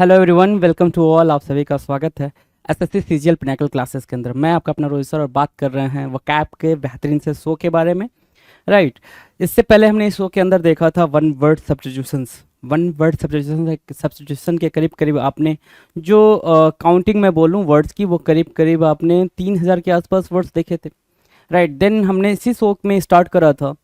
Hello everyone, welcome to all. आप सभी का स्वागत है एसएससी सीजीएल पिनेकल क्लासेस के अंदर। मैं आपका अपना रोहित सर और बात कर रहे हैं वकैब के बेहतरीन से शो के बारे में। राइट। इससे पहले हमने इस शो के अंदर देखा था one word substitutions. One word substitution के करीब करीब आपने जो काउंटिंग में बोलूँ वर्ड्स की, वो करीब करीब आपने 3000 के आसपास वर्ड्स देखे थे। राइट। देन हमने इसी शो में स्टार्ट करा था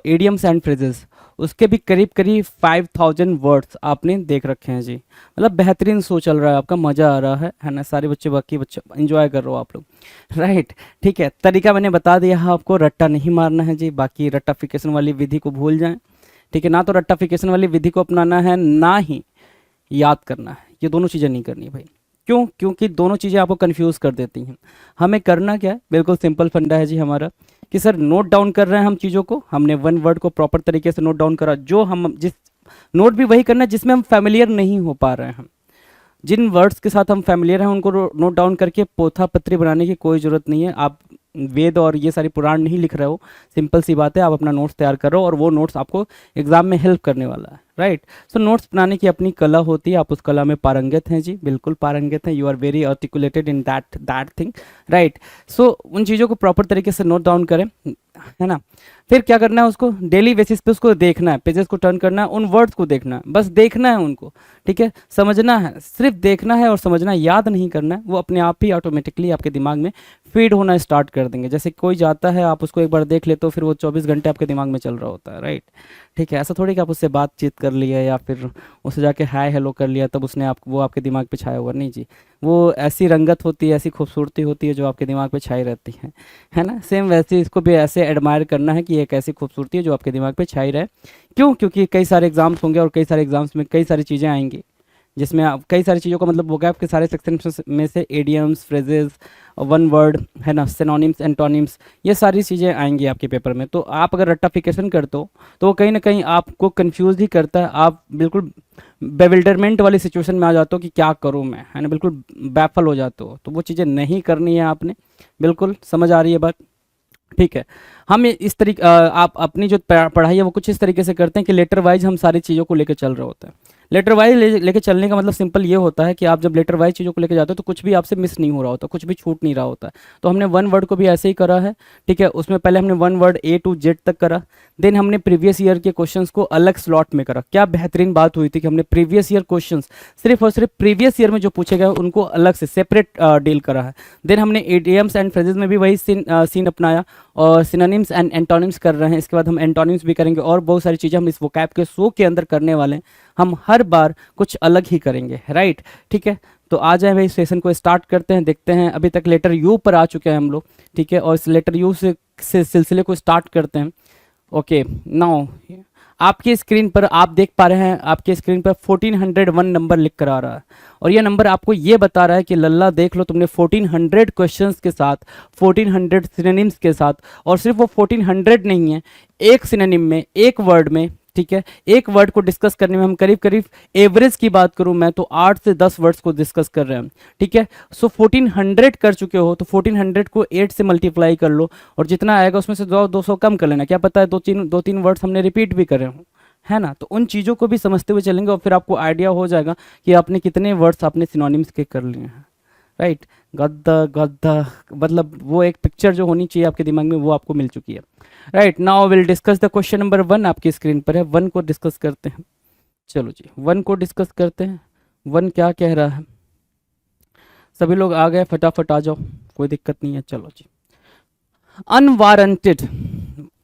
इडियम्स एंड फ्रेजेस। उसके भी करीब करीब 5000 वर्ड्स आपने देख रखे हैं जी। मतलब बेहतरीन शो चल रहा है, आपका मज़ा आ रहा है ना। सारे बच्चे, बाकी बच्चे एंजॉय कर रहे हो आप लोग। राइट। ठीक है, तरीका मैंने बता दिया है आपको, रट्टा नहीं मारना है जी। बाकी रट्टाफिकेशन वाली विधि को भूल जाएं। ठीक है ना, तो रट्टाफिकेशन वाली विधि को अपनाना है, ना ही याद करना है। ये दोनों चीज़ें नहीं करनी भाई। क्यों? क्योंकि दोनों चीज़ें आपको कंफ्यूज कर देती हैं। हमें करना क्या है, बिल्कुल सिंपल फंडा है जी हमारा, कि सर नोट डाउन कर रहे हैं हम चीज़ों को। हमने वन वर्ड को प्रॉपर तरीके से नोट डाउन करा, जो हम जिस नोट भी वही करना है जिसमें हम फैमिलियर नहीं हो पा रहे हैं। जिन वर्ड्स के साथ हम फैमिलियर हैं उनको नोट डाउन करके पोथा पत्री बनाने की कोई ज़रूरत नहीं है। आप वेद और ये सारी पुराण नहीं लिख रहे हो, सिंपल सी बात है, आप अपना नोट्स तैयार करो और वो नोट्स आपको एग्जाम में हेल्प करने वाला है। राइट। सो नोट्स बनाने की अपनी कला होती है, आप उस कला में पारंगत हैं जी, बिल्कुल पारंगत हैं। You are very articulated in that thing. Right. So उन चीज़ों को प्रॉपर तरीके से नोट डाउन करें, है ना। फिर क्या करना है, उसको डेली बेसिस पे उसको देखना है, पेजेस को टर्न करना है, उन वर्ड्स को देखना है, बस देखना है उनको। ठीक है, समझना है, सिर्फ देखना है और समझना है, याद नहीं करना है। वो अपने आप ही ऑटोमेटिकली आपके दिमाग में फीड होना स्टार्ट कर देंगे। जैसे कोई जाता है, आप उसको एक बार देख लेते हो, फिर वो 24 घंटे आपके दिमाग में चल रहा होता है। राइट। ठीक है, ऐसा थोड़ी कि आप उससे बातचीत कर लिया या फिर उससे जाके हाय हेलो कर लिया तब उसने वो आपके दिमाग पे छाया हुआ, नहीं जी। वो ऐसी रंगत होती है, ऐसी खूबसूरती होती है जो आपके दिमाग पे छाई रहती है ना। सेम वैसे इसको भी ऐसे एडमायर करना है कि एक ऐसी खूबसूरती है जो आपके दिमाग पे छाई रहे। क्यों? क्योंकि कई सारे एग्जाम्स होंगे और कई सारे एग्जाम्स में कई सारी चीज़ें आएंगी जिसमें आप कई सारी चीज़ों का मतलब वोकैब के सारे सेक्शन में से एडियम्स, फ्रेजेस, वन वर्ड, है ना, सिनोनिम्स, एंटोनिम्स, ये सारी चीज़ें आएंगी आपके पेपर में। तो आप अगर रट्टाफिकेशन करते हो तो वो कहीं ना कहीं आपको कंफ्यूज ही करता है। आप बिल्कुल बेविल्डरमेंट वाली सिचुएशन में आ जाते हो कि क्या करूँ मैं, है ना, बिल्कुल बैफल हो जाते हो। तो वो चीज़ें नहीं करनी है आपने। बिल्कुल समझ आ रही है बात? ठीक है। हम इस तरीके आप अपनी जो पढ़ाई है वो कुछ इस तरीके से करते हैं कि लेटर वाइज हम सारी चीज़ों को लेकर चल रहे होते हैं। लेटर वाइज लेके चलने का मतलब सिंपल ये होता है कि आप जब लेटर वाइज चीज़ों को लेकर जाते हो तो कुछ भी आपसे मिस नहीं हो रहा होता, कुछ भी छूट नहीं रहा होता है। तो हमने वन वर्ड को भी ऐसे ही करा है। ठीक है, उसमें पहले हमने one word A to Z तक करा। देन हमने प्रीवियस ईयर के क्वेश्चंस को अलग स्लॉट में करा। क्या बेहतरीन बात हुई थी कि हमने प्रीवियस ईयर क्वेश्चंस सिर्फ और सिर्फ प्रीवियस ईयर में जो पूछे गए उनको अलग से सेपरेट डील करा है। देन हमने इडियम्स एंड फ्रेजेस में भी वही सीन अपनाया और सिनोनिम्स एंड एंटोनिम्स कर रहे हैं। इसके बाद हम एंटोनिम्स भी करेंगे और बहुत सारी चीज़ें हम इस वोकैब के शो के अंदर करने वाले हैं। हम हर बार कुछ अलग ही करेंगे। राइट। ठीक है, तो आ जाए भाई, सेशन को स्टार्ट करते हैं। देखते हैं, अभी तक लेटर यू पर आ चुके हैं हम लोग। ठीक है, और इस लेटर यू से सिलसिले को स्टार्ट करते हैं। ओके, नाउ आपकी स्क्रीन पर आप देख पा रहे हैं, आपकी स्क्रीन पर 1401 नंबर लिख कर आ रहा है और ये नंबर आपको ये बता रहा है कि लल्ला देख लो, तुमने 1400 क्वेश्चंस के साथ 1400 सिनोनिम्स के साथ, और सिर्फ वो 1400 नहीं है, एक सिनोनिम में, एक वर्ड में, ठीक है, एक वर्ड को डिस्कस करने में हम करीब करीब एवरेज की बात करूं मैं तो 8 से 10 वर्ड्स को डिस्कस कर रहे हैं। ठीक है, सो 1400 कर चुके हो तो 1400 को 8 से मल्टीप्लाई कर लो और जितना आएगा उसमें से 200 कम कर लेना। क्या पता है दो तीन वर्ड्स हमने रिपीट भी करे हों, है ना। तो उन चीज़ों को भी समझते हुए चलेंगे और फिर आपको आइडिया हो जाएगा कि आपने कितने वर्ड्स आपने सिनोनिम्स के कर लिए हैं। राइट। गद्दा गद्दा, मतलब वो एक पिक्चर जो होनी चाहिए आपके दिमाग में वो आपको मिल चुकी है। Right. Now will discuss the question number 1। आपकी स्क्रीन पर है, 1 को डिस्कस करते हैं। चलो जी, 1 को डिस्कस करते हैं। 1 क्या कह रहा है? सभी लोग आ गए, फटाफट आ जाओ, कोई दिक्कत नहीं है। चलो जी, अनवारंटेड।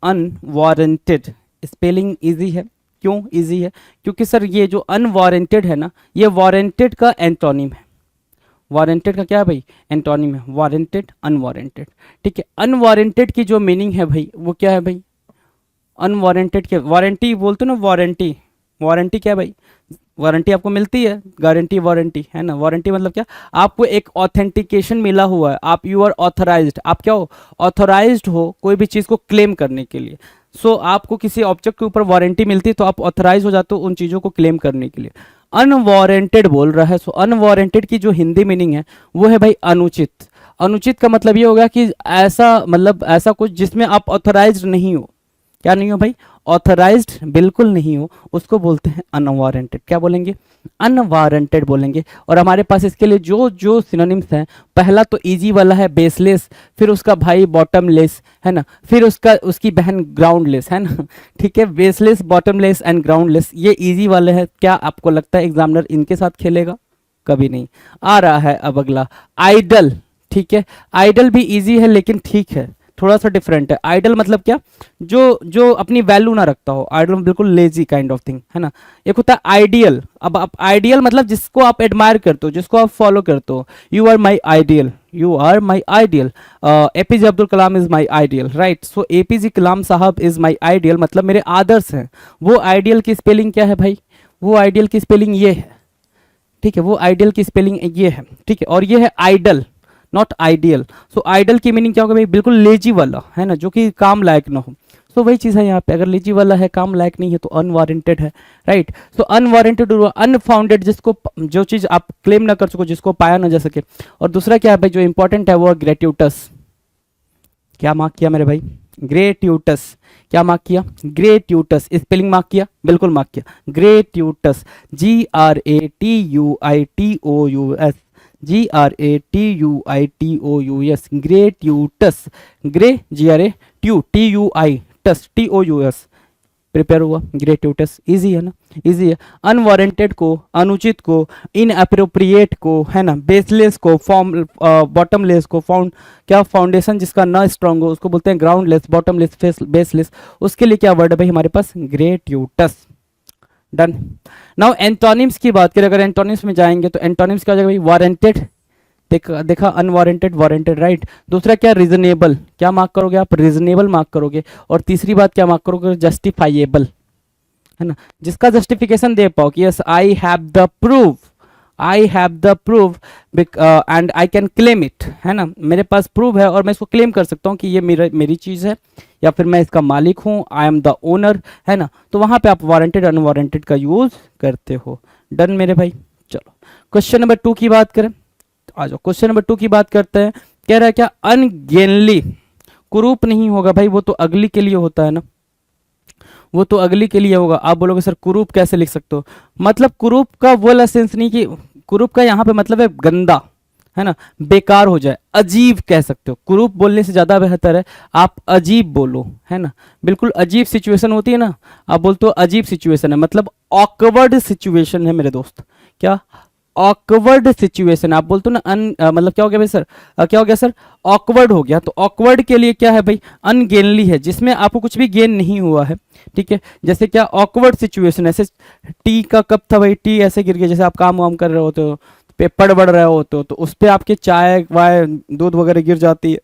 अनवारंटेड स्पेलिंग इजी है। क्यों इजी है? क्योंकि सर ये जो अनवारंटेड है ना, ये वारंटेड का एंटोनिम है। वारंटेड का क्या है भाई? एंटोनिम है। Warranted, unwarranted. ठीक है, अनवारंटेड की जो मीनिंग है भाई वो क्या है भाई? अनवारंटेड क्या? वारंटी बोलते हो ना, वारंटी। वारंटी क्या है भाई? वारंटी आपको मिलती है, गारंटी वारंटी, है ना। वारंटी मतलब क्या? आपको एक ऑथेंटिकेशन मिला हुआ है, आप यू आर ऑथराइज्ड, आप क्या हो? ऑथराइज्ड हो कोई भी चीज़ को क्लेम करने के लिए। सो आपको किसी ऑब्जेक्ट के ऊपर वारंटी मिलती है तो आप ऑथराइज हो जाते हो उन चीज़ों को क्लेम करने के लिए। अनवारंटेड बोल रहा है, सो अनवारंटेड की जो हिंदी मीनिंग है वो है भाई अनुचित। अनुचित का मतलब ये होगा कि ऐसा, मतलब ऐसा कुछ जिसमें आप ऑथराइज्ड नहीं हो। क्या नहीं हो भाई, ऑथराइज्ड बिल्कुल नहीं हो, उसको बोलते हैं अनवारंटेड। क्या बोलेंगे, अनवारंटेड बोलेंगे। और हमारे पास इसके लिए जो जो सिनोनिम्स हैं, पहला तो इजी वाला है बेसलेस, फिर उसका भाई बॉटमलेस, है ना, फिर उसकी बहन ग्राउंडलेस, है ना। ठीक है, बेसलेस, बॉटमलेस एंड ग्राउंडलेस, ये इजी वाले हैं। क्या आपको लगता है एग्जामिनर इनके साथ खेलेगा? कभी नहीं। आ रहा है अब अगला, आइडल। ठीक है, आइडल भी इजी है लेकिन ठीक है, थोड़ा सा डिफरेंट है। आइडल मतलब क्या, जो जो अपनी वैल्यू ना रखता हो, आइडल बिल्कुल लेजी काइंड ऑफ थिंग, है ना। एक होता है आइडियल। अब आप आइडियल मतलब जिसको आप एडमायर करते हो, जिसको आप फॉलो करते हो। You are my ideal, you are my ideal, APJ Abdul Kalam is my ideal, right. So APJ Kalam sahab is my ideal मतलब मेरे आदर्श हैं। वो आइडियल की स्पेलिंग क्या है भाई, वो आइडियल की स्पेलिंग ये है। ठीक है, वो आइडियल की स्पेलिंग ये है। ठीक है, और ये है idle, not ideal. So idle की मीनिंग क्या होगा भाई, बिल्कुल लेजी वाला, है ना, जो कि काम लायक ना हो। सो वही चीज़ है यहाँ पे, अगर लेजी वाला है, काम लायक नहीं है, तो अनवारंटेड है, राइट। सो अनवारंटेड और अनफाउंडेड, जिसको जो चीज़ आप क्लेम ना कर सको, जिसको पाया ना जा सके। और दूसरा क्या है भाई जो इंपॉर्टेंट है, वो ग्रेट्यूटस। क्या मार्क किया मेरे भाई, ग्रेट्यूटस। क्या मार्क किया, ग्रेट्यूटस, स्पेलिंग मार्क किया, बिल्कुल मार्क किया, ग्रेट्यूटस, GRATUITOUS, GRATUITOUS, ग्रेट्यूटस, ग्रे GRATUI, टस TOUS, प्रिपेयर हुआ, ग्रेट्यूटस। इजी है ना, इजी है। अनवारंटेड को, अनुचित को, इनअप्रोप्रिएट को, है ना, बेसलेस को, फॉर्म बॉटमलेस को, क्या फाउंडेशन जिसका ना स्ट्रांग हो उसको बोलते हैं ग्राउंडलेस, बॉटमलेस, बेसलेस, उसके लिए क्या वर्ड है भाई हमारे पास, ग्रेट्यूटस। डन। नाउ एंटोनिम्स की बात करें, अगर एंटोनिम्स में जाएंगे तो एंटोनिम्स क्या हो जाएगा भाई, वारंटेड, देखा अनवारंटेड, वारंटेड, राइट। दूसरा क्या, रीजनेबल। क्या मार्क करोगे आप, रीजनेबल मार्क करोगे। और तीसरी बात क्या मार्क करोगे, जस्टिफाइएबल, है ना, जिसका जस्टिफिकेशन दे पाओ कि yes I have the proof, I have the proof and I can claim it, है ना, मेरे पास प्रूफ है और मैं इसको क्लेम कर सकता हूँ कि ये मेरी चीज़ है, या फिर मैं इसका मालिक हूँ, आई एम द ओनर, है ना। तो वहाँ पे आप वारंटेड अनवारंटेड का यूज करते हो। डन मेरे भाई। चलो क्वेश्चन नंबर 2 की बात करें, आ जाओ क्वेश्चन नंबर 2 की बात करते हैं। कह रहा है क्या, अनगेनली, कुरूप नहीं होगा भाई, वो तो अगली के लिए होता है ना, वो तो अगली के लिए होगा। आप बोलोगे सर कुरूप कैसे लिख सकते हो, मतलब कुरूप का वो सेंस नहीं कि कुरूप का यहाँ पे मतलब है गंदा, है ना, बेकार हो जाए, अजीब कह सकते हो। कुरूप बोलने से ज़्यादा बेहतर है आप अजीब बोलो, है ना। बिल्कुल अजीब सिचुएशन होती है ना, आप बोलते हो अजीब सिचुएशन है, मतलब ऑकवर्ड सिचुएशन है मेरे दोस्त। क्या, ऑकवर्ड सिचुएशन। आप बोलते हो ना मतलब क्या हो गया भाई सर, क्या हो गया सर, ऑकवर्ड हो गया। तो ऑकवर्ड के लिए क्या है भाई, अनगेनली है, जिसमें आपको कुछ भी गेन नहीं हुआ है। ठीक है, जैसे क्या, ऑकवर्ड सिचुएशन, ऐसे टी का कप था भाई, टी ऐसे गिर गया, जैसे आप काम वाम कर रहे होते हो, पेपर बढ़ रहे होते हो, तो उस पर आपके चाय वाय दूध वगैरह गिर जाती है,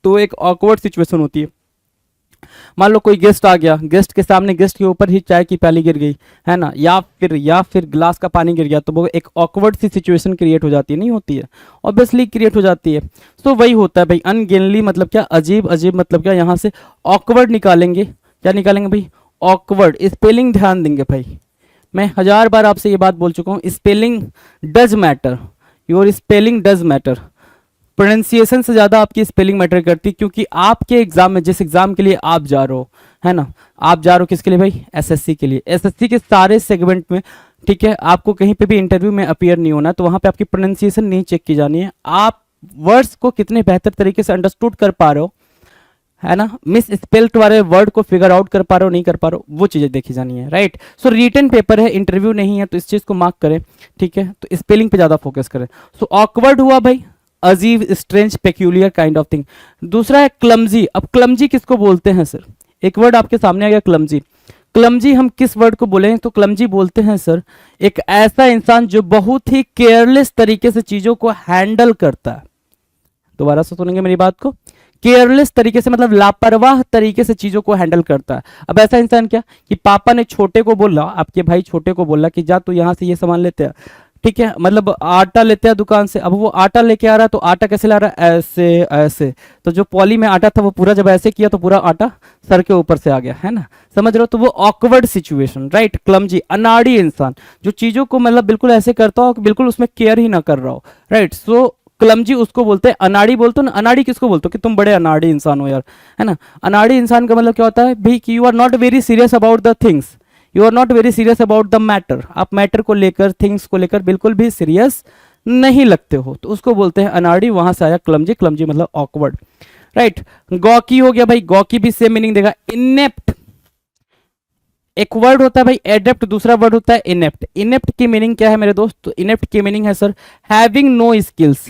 तो एक ऑकवर्ड सिचुएशन होती है। मान लो कोई गेस्ट आ गया, गेस्ट के सामने गेस्ट के ऊपर ही चाय की प्याली गिर गई, है ना, या फिर ग्लास का पानी गिर गया, तो वो एक ऑकवर्ड सी सिचुएशन क्रिएट हो जाती है, नहीं होती है, ऑब्वियसली क्रिएट हो जाती है। तो वही होता है भाई, अनगेनली मतलब क्या, अजीब, अजीब मतलब क्या, यहाँ से ऑकवर्ड निकालेंगे। क्या निकालेंगे भाई, ऑकवर्ड। स्पेलिंग ध्यान देंगे भाई, मैं 1000 बार आपसे ये बात बोल चुका हूँ, spelling does matter, your spelling does matter. Pronunciation से ज़्यादा आपकी स्पेलिंग मैटर करती है, क्योंकि आपके एग्जाम में, जिस एग्जाम के लिए आप जा रहे हो, है ना, आप जा रहे हो किसके लिए भाई, एसएससी के लिए। एसएससी के सारे सेगमेंट में, ठीक है, आपको कहीं पे भी इंटरव्यू में अपीयर नहीं होना, तो वहाँ पे आपकी प्रोनाउंसिएशन नहीं चेक की जानी है, आप वर्ड्स को कितने बेहतर तरीके से अंडरस्टूड कर पा रहे हो, है ना, मिस स्पेल्ड वाले वर्ड को फिगर आउट कर पा रहे हो, नहीं कर पा रहे हो, वो चीज़ें देखी जानी है, राइट। सो रिटन पेपर है, इंटरव्यू नहीं है, तो इस चीज़ को मार्क करें, ठीक है, तो स्पेलिंग पे ज़्यादा फोकस करें। सो ऑकवर्ड हुआ भाई, अजीब, strange, peculiar kind of thing. दूसरा है क्लमजी। अब क्लमजी किसको बोलते हैं सर, एक वर्ड आपके सामने आ गया क्लमजी। क्लमजी हम किस वर्ड को बोले, तो क्लमजी बोलते हैं सर एक ऐसा इंसान जो बहुत ही केयरलेस तरीके से चीज़ों को हैंडल करता है। दोबारा से सुनेंगे मेरी बात को, केयरलेस तरीके से मतलब लापरवाह तरीके से चीजों को हैंडल करता है। अब ऐसा इंसान क्या, कि पापा ने छोटे को बोला, आपके भाई छोटे को बोला कि जा तू यहाँ से ये सामान लेते हैं, ठीक है, मतलब आटा लेते हैं दुकान से। अब वो आटा लेके आ रहा है, तो आटा कैसे ला रहा है, ऐसे ऐसे, तो जो पॉली में आटा था वो पूरा जब ऐसे किया तो पूरा आटा सर के ऊपर से आ गया, है ना, समझ रहे हो। तो वो ऑकवर्ड सिचुएशन, राइट। क्लमजी, अनाड़ी इंसान, जो चीजों को मतलब बिल्कुल ऐसे करता हो कि बिल्कुल उसमें केयर ही ना कर रहा हो, राइट। सो क्लमजी उसको बोलते हैं, अनाड़ी बोलते हो ना, अनाड़ी किसको बोलते हो कि तुम बड़े अनाड़ी इंसान हो यार, है ना। अनाड़ी इंसान का मतलब क्या होता है भाई कि you are not very serious about the things, you are not very serious about the matter, आप मैटर को लेकर, थिंग्स को लेकर बिल्कुल भी सीरियस नहीं लगते हो, तो उसको बोलते हैं अनाड़ी। वहां से आया क्लमजी, क्लमजी मतलब ऑकवर्ड, राइट। गॉकी हो गया भाई, गॉकी भी सेम मीनिंग देगा। इनेप्ट, एक वर्ड होता है भाई एडेप्ट, दूसरा वर्ड होता है इनेप्ट। इनेप्ट की मीनिंग क्या है मेरे दोस्त, तो इनेप्ट की मीनिंग है sir having no skills,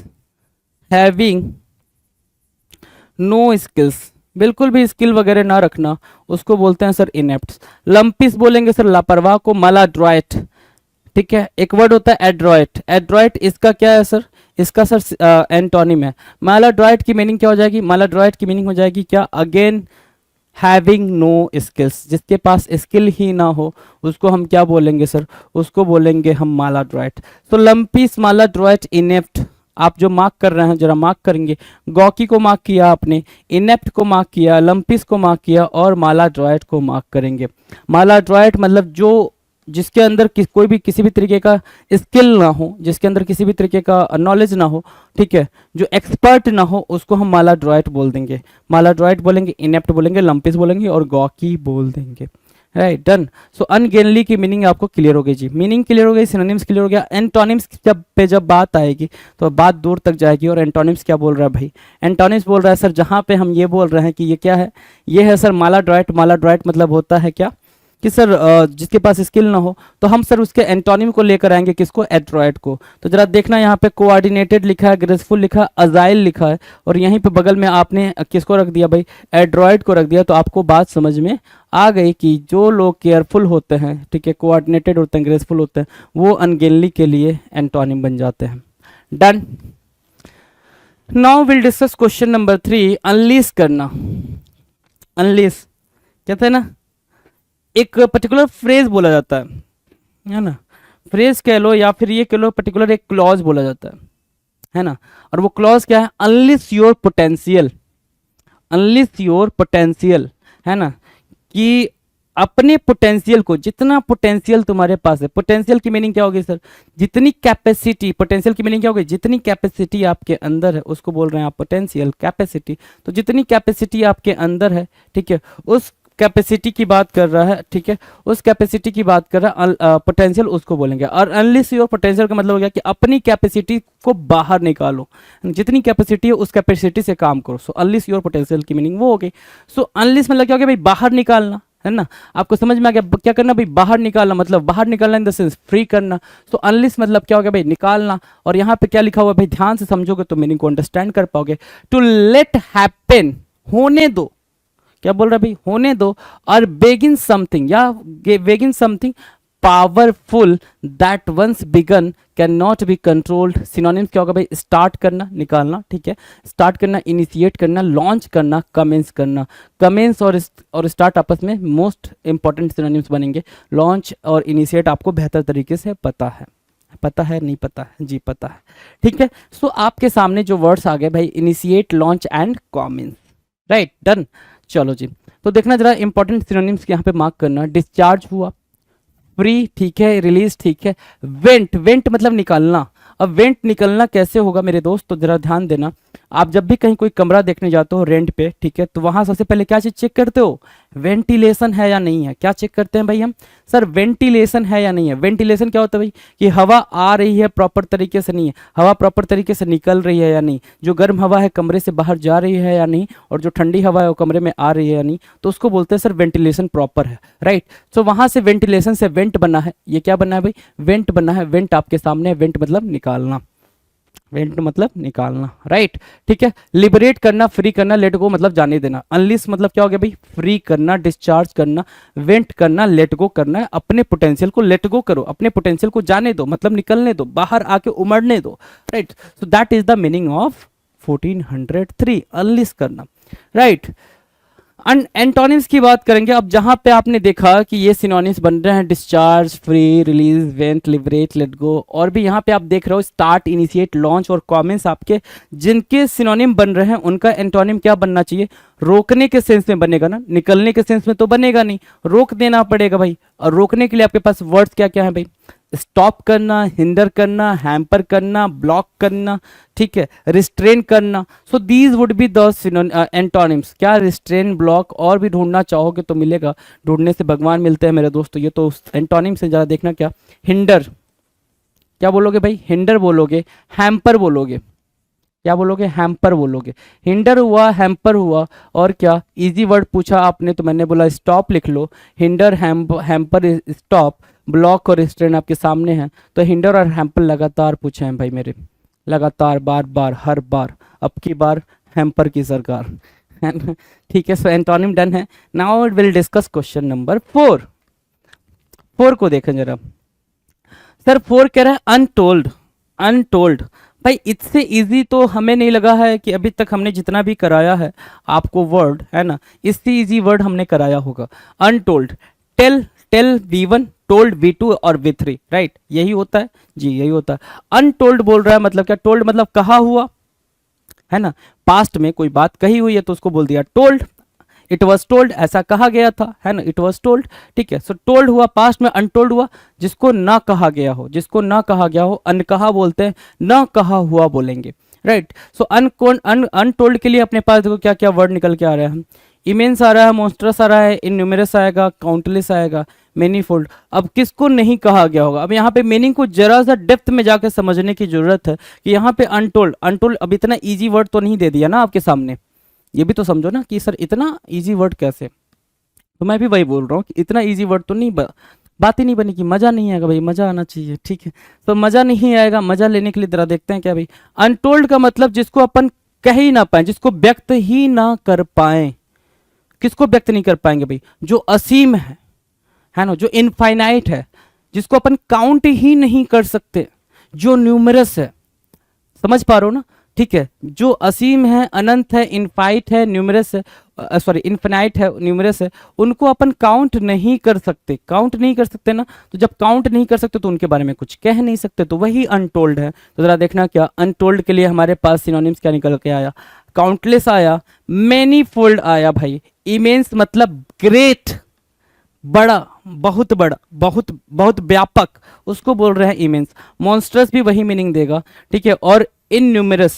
having no skills, बिल्कुल भी स्किल वगैरह ना रखना, उसको बोलते हैं सर इनेप्ट। लंपिस बोलेंगे सर लापरवाह को, मालाड्रॉयट, ठीक है। एक वर्ड होता है एड्रॉयट, एड्रॉयट इसका क्या है सर, इसका सर एंटोनिम है। मालाड्रॉयट की मीनिंग क्या हो जाएगी, मालाड्रॉयट की मीनिंग हो जाएगी क्या, अगेन हैविंग नो स्किल्स, जिसके पास स्किल ही ना हो उसको हम क्या बोलेंगे सर, उसको बोलेंगे हम मालाड्रॉयट। तो लंपिस, मालाड्रॉयट, इनेप्ट, आप जो मार्क कर रहे हैं जरा मार्क करेंगे। गॉकी को मार्क किया आपने, इनेप्ट को मार्क किया, लंपिस को मार्क किया और मालाड्रॉयट को मार्क करेंगे। मालाड्रॉयट मतलब जो जिसके अंदर कोई भी किसी भी तरीके का स्किल ना हो, जिसके अंदर किसी भी तरीके का नॉलेज ना हो, ठीक है, जो एक्सपर्ट ना हो, उसको हम मालाड्रॉयट बोल देंगे। मालाड्रॉयट बोलेंगे, इनेप्ट बोलेंगे, लंपिस बोलेंगे और गॉकी बोल देंगे, राइट, डन। सो अनगेनली की मीनिंग आपको क्लियर हो गई जी, मीनिंग क्लियर हो गई, सिनोनिम्स क्लियर हो गया। एंटोनिम्स जब बात आएगी तो बात दूर तक जाएगी। और एंटोनिम्स क्या बोल रहा है भाई, एंटोनिम्स बोल रहा है सर जहाँ पे हम ये बोल रहे हैं कि ये क्या है, ये है सर मालाड्रॉयट। मालाड्रॉयट मतलब होता है क्या कि सर जिसके पास स्किल ना हो, तो हम सर उसके एंटोनिम को लेकर आएंगे, किसको, एड्रॉयट को। तो जरा देखना यहाँ पे कोऑर्डिनेटेड लिखा है, ग्रेसफुल लिखा है, अजाइल लिखा है, और यहीं पे बगल में आपने किसको रख दिया भाई, एड्रॉयट को रख दिया। तो आपको बात समझ में आ गई कि जो लोग केयरफुल होते हैं, ठीक है, कोऑर्डिनेटेड होते हैं, ग्रेसफुल होते हैं, वो अनगेनली के लिए एंटोनिम बन जाते हैं। Done. Now will discuss question number 3, अनलीस करना। अनलीस कहते हैं ना, एक पर्टिकुलर फ्रेज बोला जाता है ना, फ्रेज कह लो या फिर ये कह लो पर्टिकुलर एक क्लॉज बोला जाता है ना। और वो क्लॉज क्या है, unless your potential, unless your potential, है ना, कि अपने पोटेंशियल को, जितना पोटेंशियल तुम्हारे पास है, पोटेंशियल की मीनिंग क्या होगी सर, जितनी कैपेसिटी, पोटेंशियल की मीनिंग क्या होगी, जितनी कैपेसिटी आपके अंदर है उसको बोल रहे हैं आप पोटेंशियल, कैपेसिटी। तो जितनी कैपेसिटी आपके अंदर है, ठीक है, उस कैपेसिटी की बात कर रहा है, ठीक है, उस कैपेसिटी की बात कर रहा है, पोटेंशियल उसको बोलेंगे। और अनलिस योर पोटेंशियल का मतलब हो गया कि अपनी कैपेसिटी को बाहर निकालो, जितनी कैपेसिटी है उस कैपेसिटी से काम करो। सो अनलिस योर पोटेंशियल की मीनिंग वो हो गई। सो अनलिस मतलब क्या हो गया भाई, बाहर निकालना, है ना। आपको समझ में आ गया क्या करना भाई, बाहर निकालना, मतलब बाहर निकालना इन द सेंस फ्री करना। तो अनलिस मतलब क्या हो गया भाई, निकालना। और यहाँ पे क्या लिखा हुआ है भाई, ध्यान से समझोगे तो मीनिंग को अंडरस्टैंड कर पाओगे। टू लेट हैपन, होने दो, क्या बोल रहा है भाई, होने दो। और बेगिन समथिंग, या begin something powerful that once began can not be controlled. Synonyms क्या होगा भाई, स्टार्ट करना, निकालना, ठीक है, स्टार्ट करना, इनिशिएट करना, लॉन्च करना, कमेंस करना। कमेंस और स्टार्ट आपस में मोस्ट इंपॉर्टेंट सिनोनिम्स बनेंगे। लॉन्च और इनिशिएट आपको बेहतर तरीके से पता है, पता है नहीं पता है जी, पता है, ठीक है। सो आपके सामने जो वर्ड्स आ गए भाई, initiate, launch and commence, right, done. चलो जी, तो देखना जरा इंपॉर्टेंट सिनोनिम्स यहाँ पे मार्क करना। डिस्चार्ज हुआ, फ्री, ठीक है, रिलीज, ठीक है, वेंट, वेंट मतलब निकालना। अब वेंट निकलना कैसे होगा मेरे दोस्त, तो जरा ध्यान देना। आप जब भी कहीं कोई कमरा देखने जाते हो रेंट पे, ठीक है, तो वहां सबसे पहले क्या चीज चेक करते हो, वेंटिलेशन है या नहीं है। क्या चेक करते हैं भाई हम, सर वेंटिलेशन है या नहीं है। वेंटिलेशन क्या होता है भाई, कि हवा आ रही है प्रॉपर तरीके से, नहीं है हवा प्रॉपर तरीके से निकल रही है या नहीं, जो गर्म हवा है कमरे से बाहर जा रही है या नहीं, और जो ठंडी हवा है वो कमरे में आ रही है या नहीं, तो उसको बोलते हैं सर वेंटिलेशन प्रॉपर है, राइट। तो वहां से वेंटिलेशन से वेंट बना है, ये क्या बना है भाई, वेंट बना है। वेंट आपके सामने है, वेंट मतलब निकालना, वेंट मतलब निकालना, राइट, ठीक है। लिबरेट करना, फ्री करना, लेट गो मतलब जाने देना। अनलिस मतलब क्या हो गया भाई, फ्री करना, डिस्चार्ज करना, वेंट करना, लेट गो करना है। अपने पोटेंशियल को लेट गो करो, अपने पोटेंशियल को जाने दो, मतलब निकलने दो, बाहर आके उमड़ने दो, right. So that is the meaning of 1403, unless करना, राइट। एंटोनिम्स की बात करेंगे अब, जहां पे आपने देखा कि ये सिनोनिम्स बन रहे हैं, discharge, free, release, went, liberate, let go, और भी यहाँ पे आप देख रहे हो स्टार्ट, इनिशिएट, लॉन्च और कमेंस आपके जिनके सिनोनिम बन रहे हैं, उनका एंटोनिम क्या बनना चाहिए, रोकने के सेंस में बनेगा ना, निकलने के सेंस में तो बनेगा नहीं, रोक देना पड़ेगा भाई। और रोकने के लिए आपके पास वर्ड्स क्या क्या है भाई, स्टॉप करना, हिंडर करना, हैम्पर करना, ब्लॉक करना, ठीक है, रिस्ट्रेन करना। So these would be the antonyms. क्या रिस्ट्रेन, ब्लॉक और भी ढूंढना चाहोगे तो मिलेगा, ढूंढने से भगवान मिलते हैं मेरे दोस्तों। ये तो एंटोनिम्स है, जरा देखना। क्या हिंडर, क्या बोलोगे भाई? हिंडर बोलोगे, हैम्पर बोलोगे, क्या बोलोगे? हैम्पर बोलोगे। हिंडर हुआ, हैम्पर हुआ, और क्या इजी वर्ड पूछा आपने तो मैंने बोला स्टॉप लिख लो। हिंडर, हैम्पर, स्टॉप, ब्लॉक और रिस्ट्रेन आपके सामने हैं। तो हिंडर और हैम्पर लगातार पूछे हैं भाई मेरे, लगातार, बार बार, हर बार। अब की बार हैम्पर की सरकार है ना? ठीक है, सो एंटोनिम डन है। Now will discuss question number 4। 4 को देखें जरा। सर 4 कह रहा है अनटोल्ड। अनटोल्ड भाई, इससे इजी तो हमें नहीं लगा है कि अभी तक हमने जितना भी कराया है आपको वर्ड, है ना, इससे इजी वर्ड हमने कराया होगा। Untold, tell, tell V1, told V2 और V3, राइट? यही होता है जी, यही होता है। अनटोल्ड बोल रहा है मतलब क्या? टोल्ड मतलब कहा हुआ, है ना, पास्ट में कोई बात कही हुई है तो उसको बोल दिया टोल्ड। इट वॉज टोल्ड, ऐसा कहा गया था, है ना, इट वॉज टोल्ड। ठीक है, सो टोल्ड हुआ पास्ट में, अनटोल्ड हुआ जिसको ना कहा गया हो, जिसको ना कहा गया हो, अनकहा बोलते हैं, ना कहा हुआ बोलेंगे, राइट? सो अनटोल्ड के लिए अपने पास देखो क्या क्या वर्ड निकल के आ रहा है। इमेंस आ रहा है, मोन्स्ट्रस आ रहा है, इनन्यूमरस आएगा, काउंटलेस आएगा, मैनीफोल्ड। अब किसको नहीं कहा गया होगा? अब यहाँ पे मीनिंग को जरा सा डेप्थ में जाकर समझने की जरूरत है कि यहाँ पे अनटोल्ड, अनटोल्ड अब इतना इजी वर्ड तो नहीं दे दिया ना आपके सामने, ये भी तो समझो ना कि सर इतना इजी वर्ड कैसे। तो मैं भी वही बोल रहा हूँ कि इतना इजी वर्ड तो नहीं, बात ही नहीं बनी कि मज़ा नहीं आएगा भाई, मज़ा आना चाहिए, ठीक है? तो मज़ा नहीं आएगा, मज़ा लेने के लिए जरा देखते हैं क्या भाई। अनटोल्ड का मतलब जिसको अपन कह ही ना पाए, जिसको व्यक्त ही ना कर पाए। किसको व्यक्त नहीं कर पाएंगे भाई? जो असीम है ना, जो इनफाइनाइट है, जिसको अपन काउंट ही नहीं कर सकते, जो न्यूमरस है। समझ पा रहे हो ना? ठीक है, जो असीम है, अनंत है, इनफाइट है, न्यूमरस है, सॉरी इन्फिनाइट है, न्यूमरस है, उनको अपन काउंट नहीं कर सकते। काउंट नहीं कर सकते ना, तो जब काउंट नहीं कर सकते तो उनके बारे में कुछ कह नहीं सकते, तो वही अनटोल्ड है। तो जरा देखना क्या अनटोल्ड के लिए हमारे पास सिनोनिम्स क्या निकल के आया। काउंटलेस आया, मैनीफोल्ड आया भाई, इमेंस मतलब ग्रेट, बड़ा, बहुत बड़ा, बहुत बहुत व्यापक, उसको बोल रहे हैं इमेंस। मॉन्स्टर्स भी वही मीनिंग देगा, ठीक है। और इनन्यूमरस,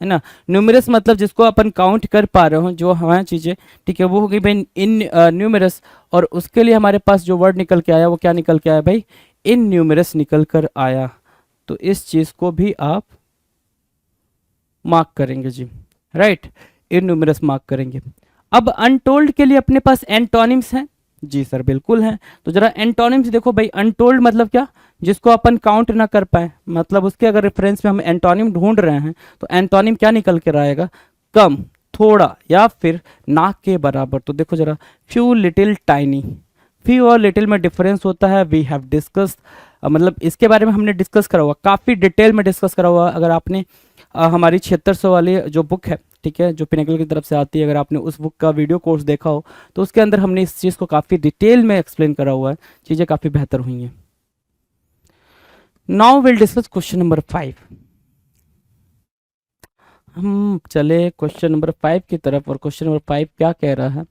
है ना, न्यूमरस मतलब जिसको अपन काउंट कर पा रहे हो, जो हमारी चीज़ें, ठीक है, वो हो गई भाई इन न्यूमरस। और उसके लिए हमारे पास जो वर्ड निकल के आया वो क्या निकल के आया भाई? इन न्यूमरस निकल कर आया। तो इस चीज़ को भी आप मार्क करेंगे जी, राइट, इन न्यूमरस मार्क करेंगे। अब अनटोल्ड के लिए अपने पास एंटोनिम्स हैं जी सर, बिल्कुल हैं। तो जरा एंटोनिम्स देखो भाई। अनटोल्ड मतलब क्या? जिसको अपन काउंट ना कर पाए, मतलब उसके अगर रेफरेंस में हम एंटोनिम ढूंढ रहे हैं तो एंटोनिम क्या निकल कर आएगा? कम, थोड़ा, या फिर ना के बराबर। तो देखो जरा, फ्यू, लिटिल, टाइनी। फ्यू और लिटिल में डिफरेंस होता है, वी हैव डिस्कस, मतलब इसके बारे में हमने डिस्कस करा हुआ, काफ़ी डिटेल में डिस्कस करा हुआ। अगर आपने हमारी 7600 वाली जो बुक है, ठीक है, जो पिनेकल की तरफ से आती है, अगर आपने उस बुक का वीडियो कोर्स देखा हो तो उसके अंदर हमने इस चीज़ को काफ़ी डिटेल में एक्सप्लेन करा हुआ है, चीज़ें काफ़ी बेहतर हुई हैं। Now will discuss question number 5। हम चले क्वेश्चन नंबर 5 की तरफ, और क्वेश्चन नंबर 5 क्या कह रहा है?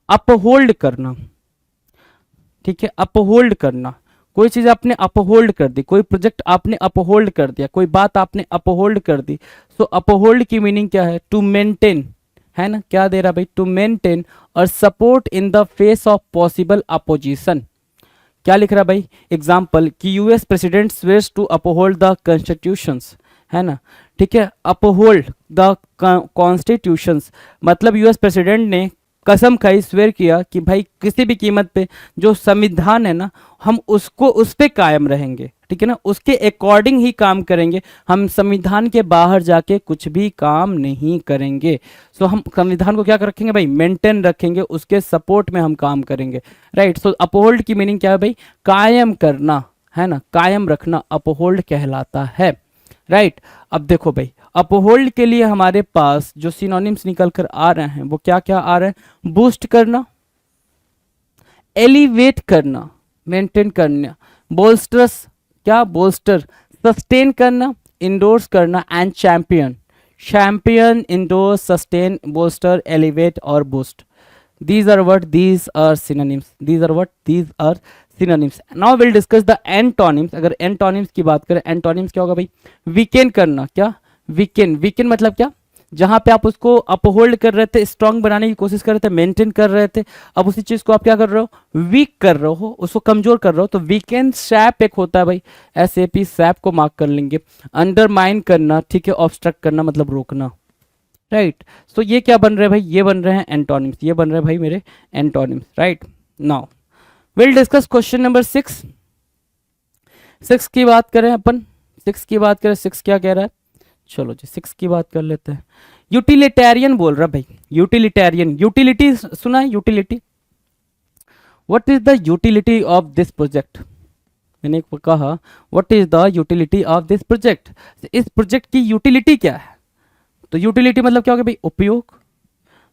अपहोल्ड करना, ठीक है, अपहोल्ड करना। कोई चीज़ आपने अपहोल्ड कर दी, कोई प्रोजेक्ट आपने अपहोल्ड कर दिया, कोई बात आपने अपहोल्ड कर दी। सो अपहोल्ड की मीनिंग क्या है? टू मेंटेन, है ना, क्या दे रहा भाई? टू मेंटेन और support in the face of possible opposition. क्या लिख रहा भाई? एग्जाम्पल कि US president swears to uphold the constitutions, है ना, ठीक है, अपहोल्ड द कॉन्स्टिट्यूशंस मतलब यूएस प्रेसिडेंट ने कसम खाई, स्वेयर किया कि भाई किसी भी कीमत पे जो संविधान है ना, हम उसको, उस पे कायम रहेंगे, ठीक है ना, उसके अकॉर्डिंग ही काम करेंगे, हम संविधान के बाहर जाके कुछ भी काम नहीं करेंगे। सो हम संविधान को क्या रखेंगे भाई? मेंटेन रखेंगे, उसके सपोर्ट में हम काम करेंगे, राइट। सो अपहोल्ड की मीनिंग क्या है भाई? कायम करना, है ना, कायम रखना अपहोल्ड कहलाता है, राइट। अब देखो भाई, अपहोल्ड के लिए हमारे पास जो सिनोनिम्स निकल कर आ रहे हैं वो क्या क्या आ रहे हैं? बूस्ट करना, एलिवेट करना, मेंटेन करना, बोल्स्टर्स, क्या? बोल्स्टर, सस्टेन करना, इंडोर्स करना, and champion, champion, endorse, sustain, bolster, elevate और boost. These are what? These are synonyms. These are what? These are synonyms. Now will discuss the antonyms. अगर antonyms की बात करें, antonyms क्या होगा भाई? वीकेन करना। क्या? वीकेन। वीकेन मतलब क्या? जहां पे आप उसको अपहोल्ड कर रहे थे, स्ट्रांग बनाने की कोशिश कर रहे थे, मेंटेन कर रहे थे, अब उसी चीज को आप क्या कर रहे हो? वीक कर रहे हो, उसको कमजोर कर रहे हो। तो वीकेंड सैप एक होता है भाई, SAP सैप को मार्क कर लेंगे। अंडरमाइन करना, ठीक है, ऑब्स्ट्रक्ट करना मतलब रोकना, राइट। सो ये क्या बन रहे हैं भाई? ये बन रहे हैं एंटोनिम्स, ये बन रहे हैं भाई मेरे antonyms, right. Now will discuss question number 6। 6 की बात करें अपन, 6 की बात करें, 6 क्या कह रहा है? चलो जी 6 की बात कर लेते हैं। यूटिलिटेरियन बोल रहा भाई, यूटिलिटेरियन। यूटिलिटी सुना है? Utility, what is the utility of this project? मैंने कहा what is the utility of this project, इस प्रोजेक्ट की यूटिलिटी क्या है? तो यूटिलिटी मतलब क्या हो गया भाई? उपयोग।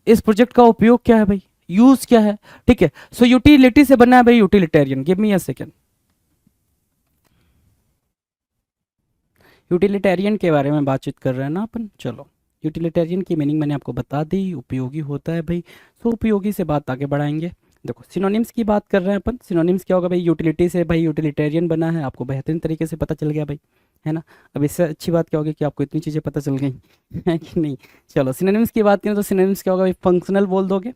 इस प्रोजेक्ट का उपयोग क्या है भाई? यूज क्या है? ठीक है, सो यूटिलिटी से बना है भाई utilitarian. Give me a second. Utilitarian के बारे में बातचीत कर रहे हैं ना अपन। चलो, यूटिलिटेरियन की मीनिंग मैंने आपको बता दी, उपयोगी होता है भाई। सो उपयोगी से बात आगे बढ़ाएंगे। देखो सिनोनिम्स की बात कर रहे हैं अपन। सिनोनिम्स क्या होगा भाई? यूटिलिटी से भाई यूटिलिटेरियन बना है, आपको बेहतरीन तरीके से पता चल गया भाई, है ना। अब इससे अच्छी बात क्या होगी कि आपको इतनी चीज़ें पता चल गई है कि नहीं। चलो सिनोनिम्स की बात करें तो सिनोनिम्स क्या होगा भाई? फंक्शनल बोल दोगे,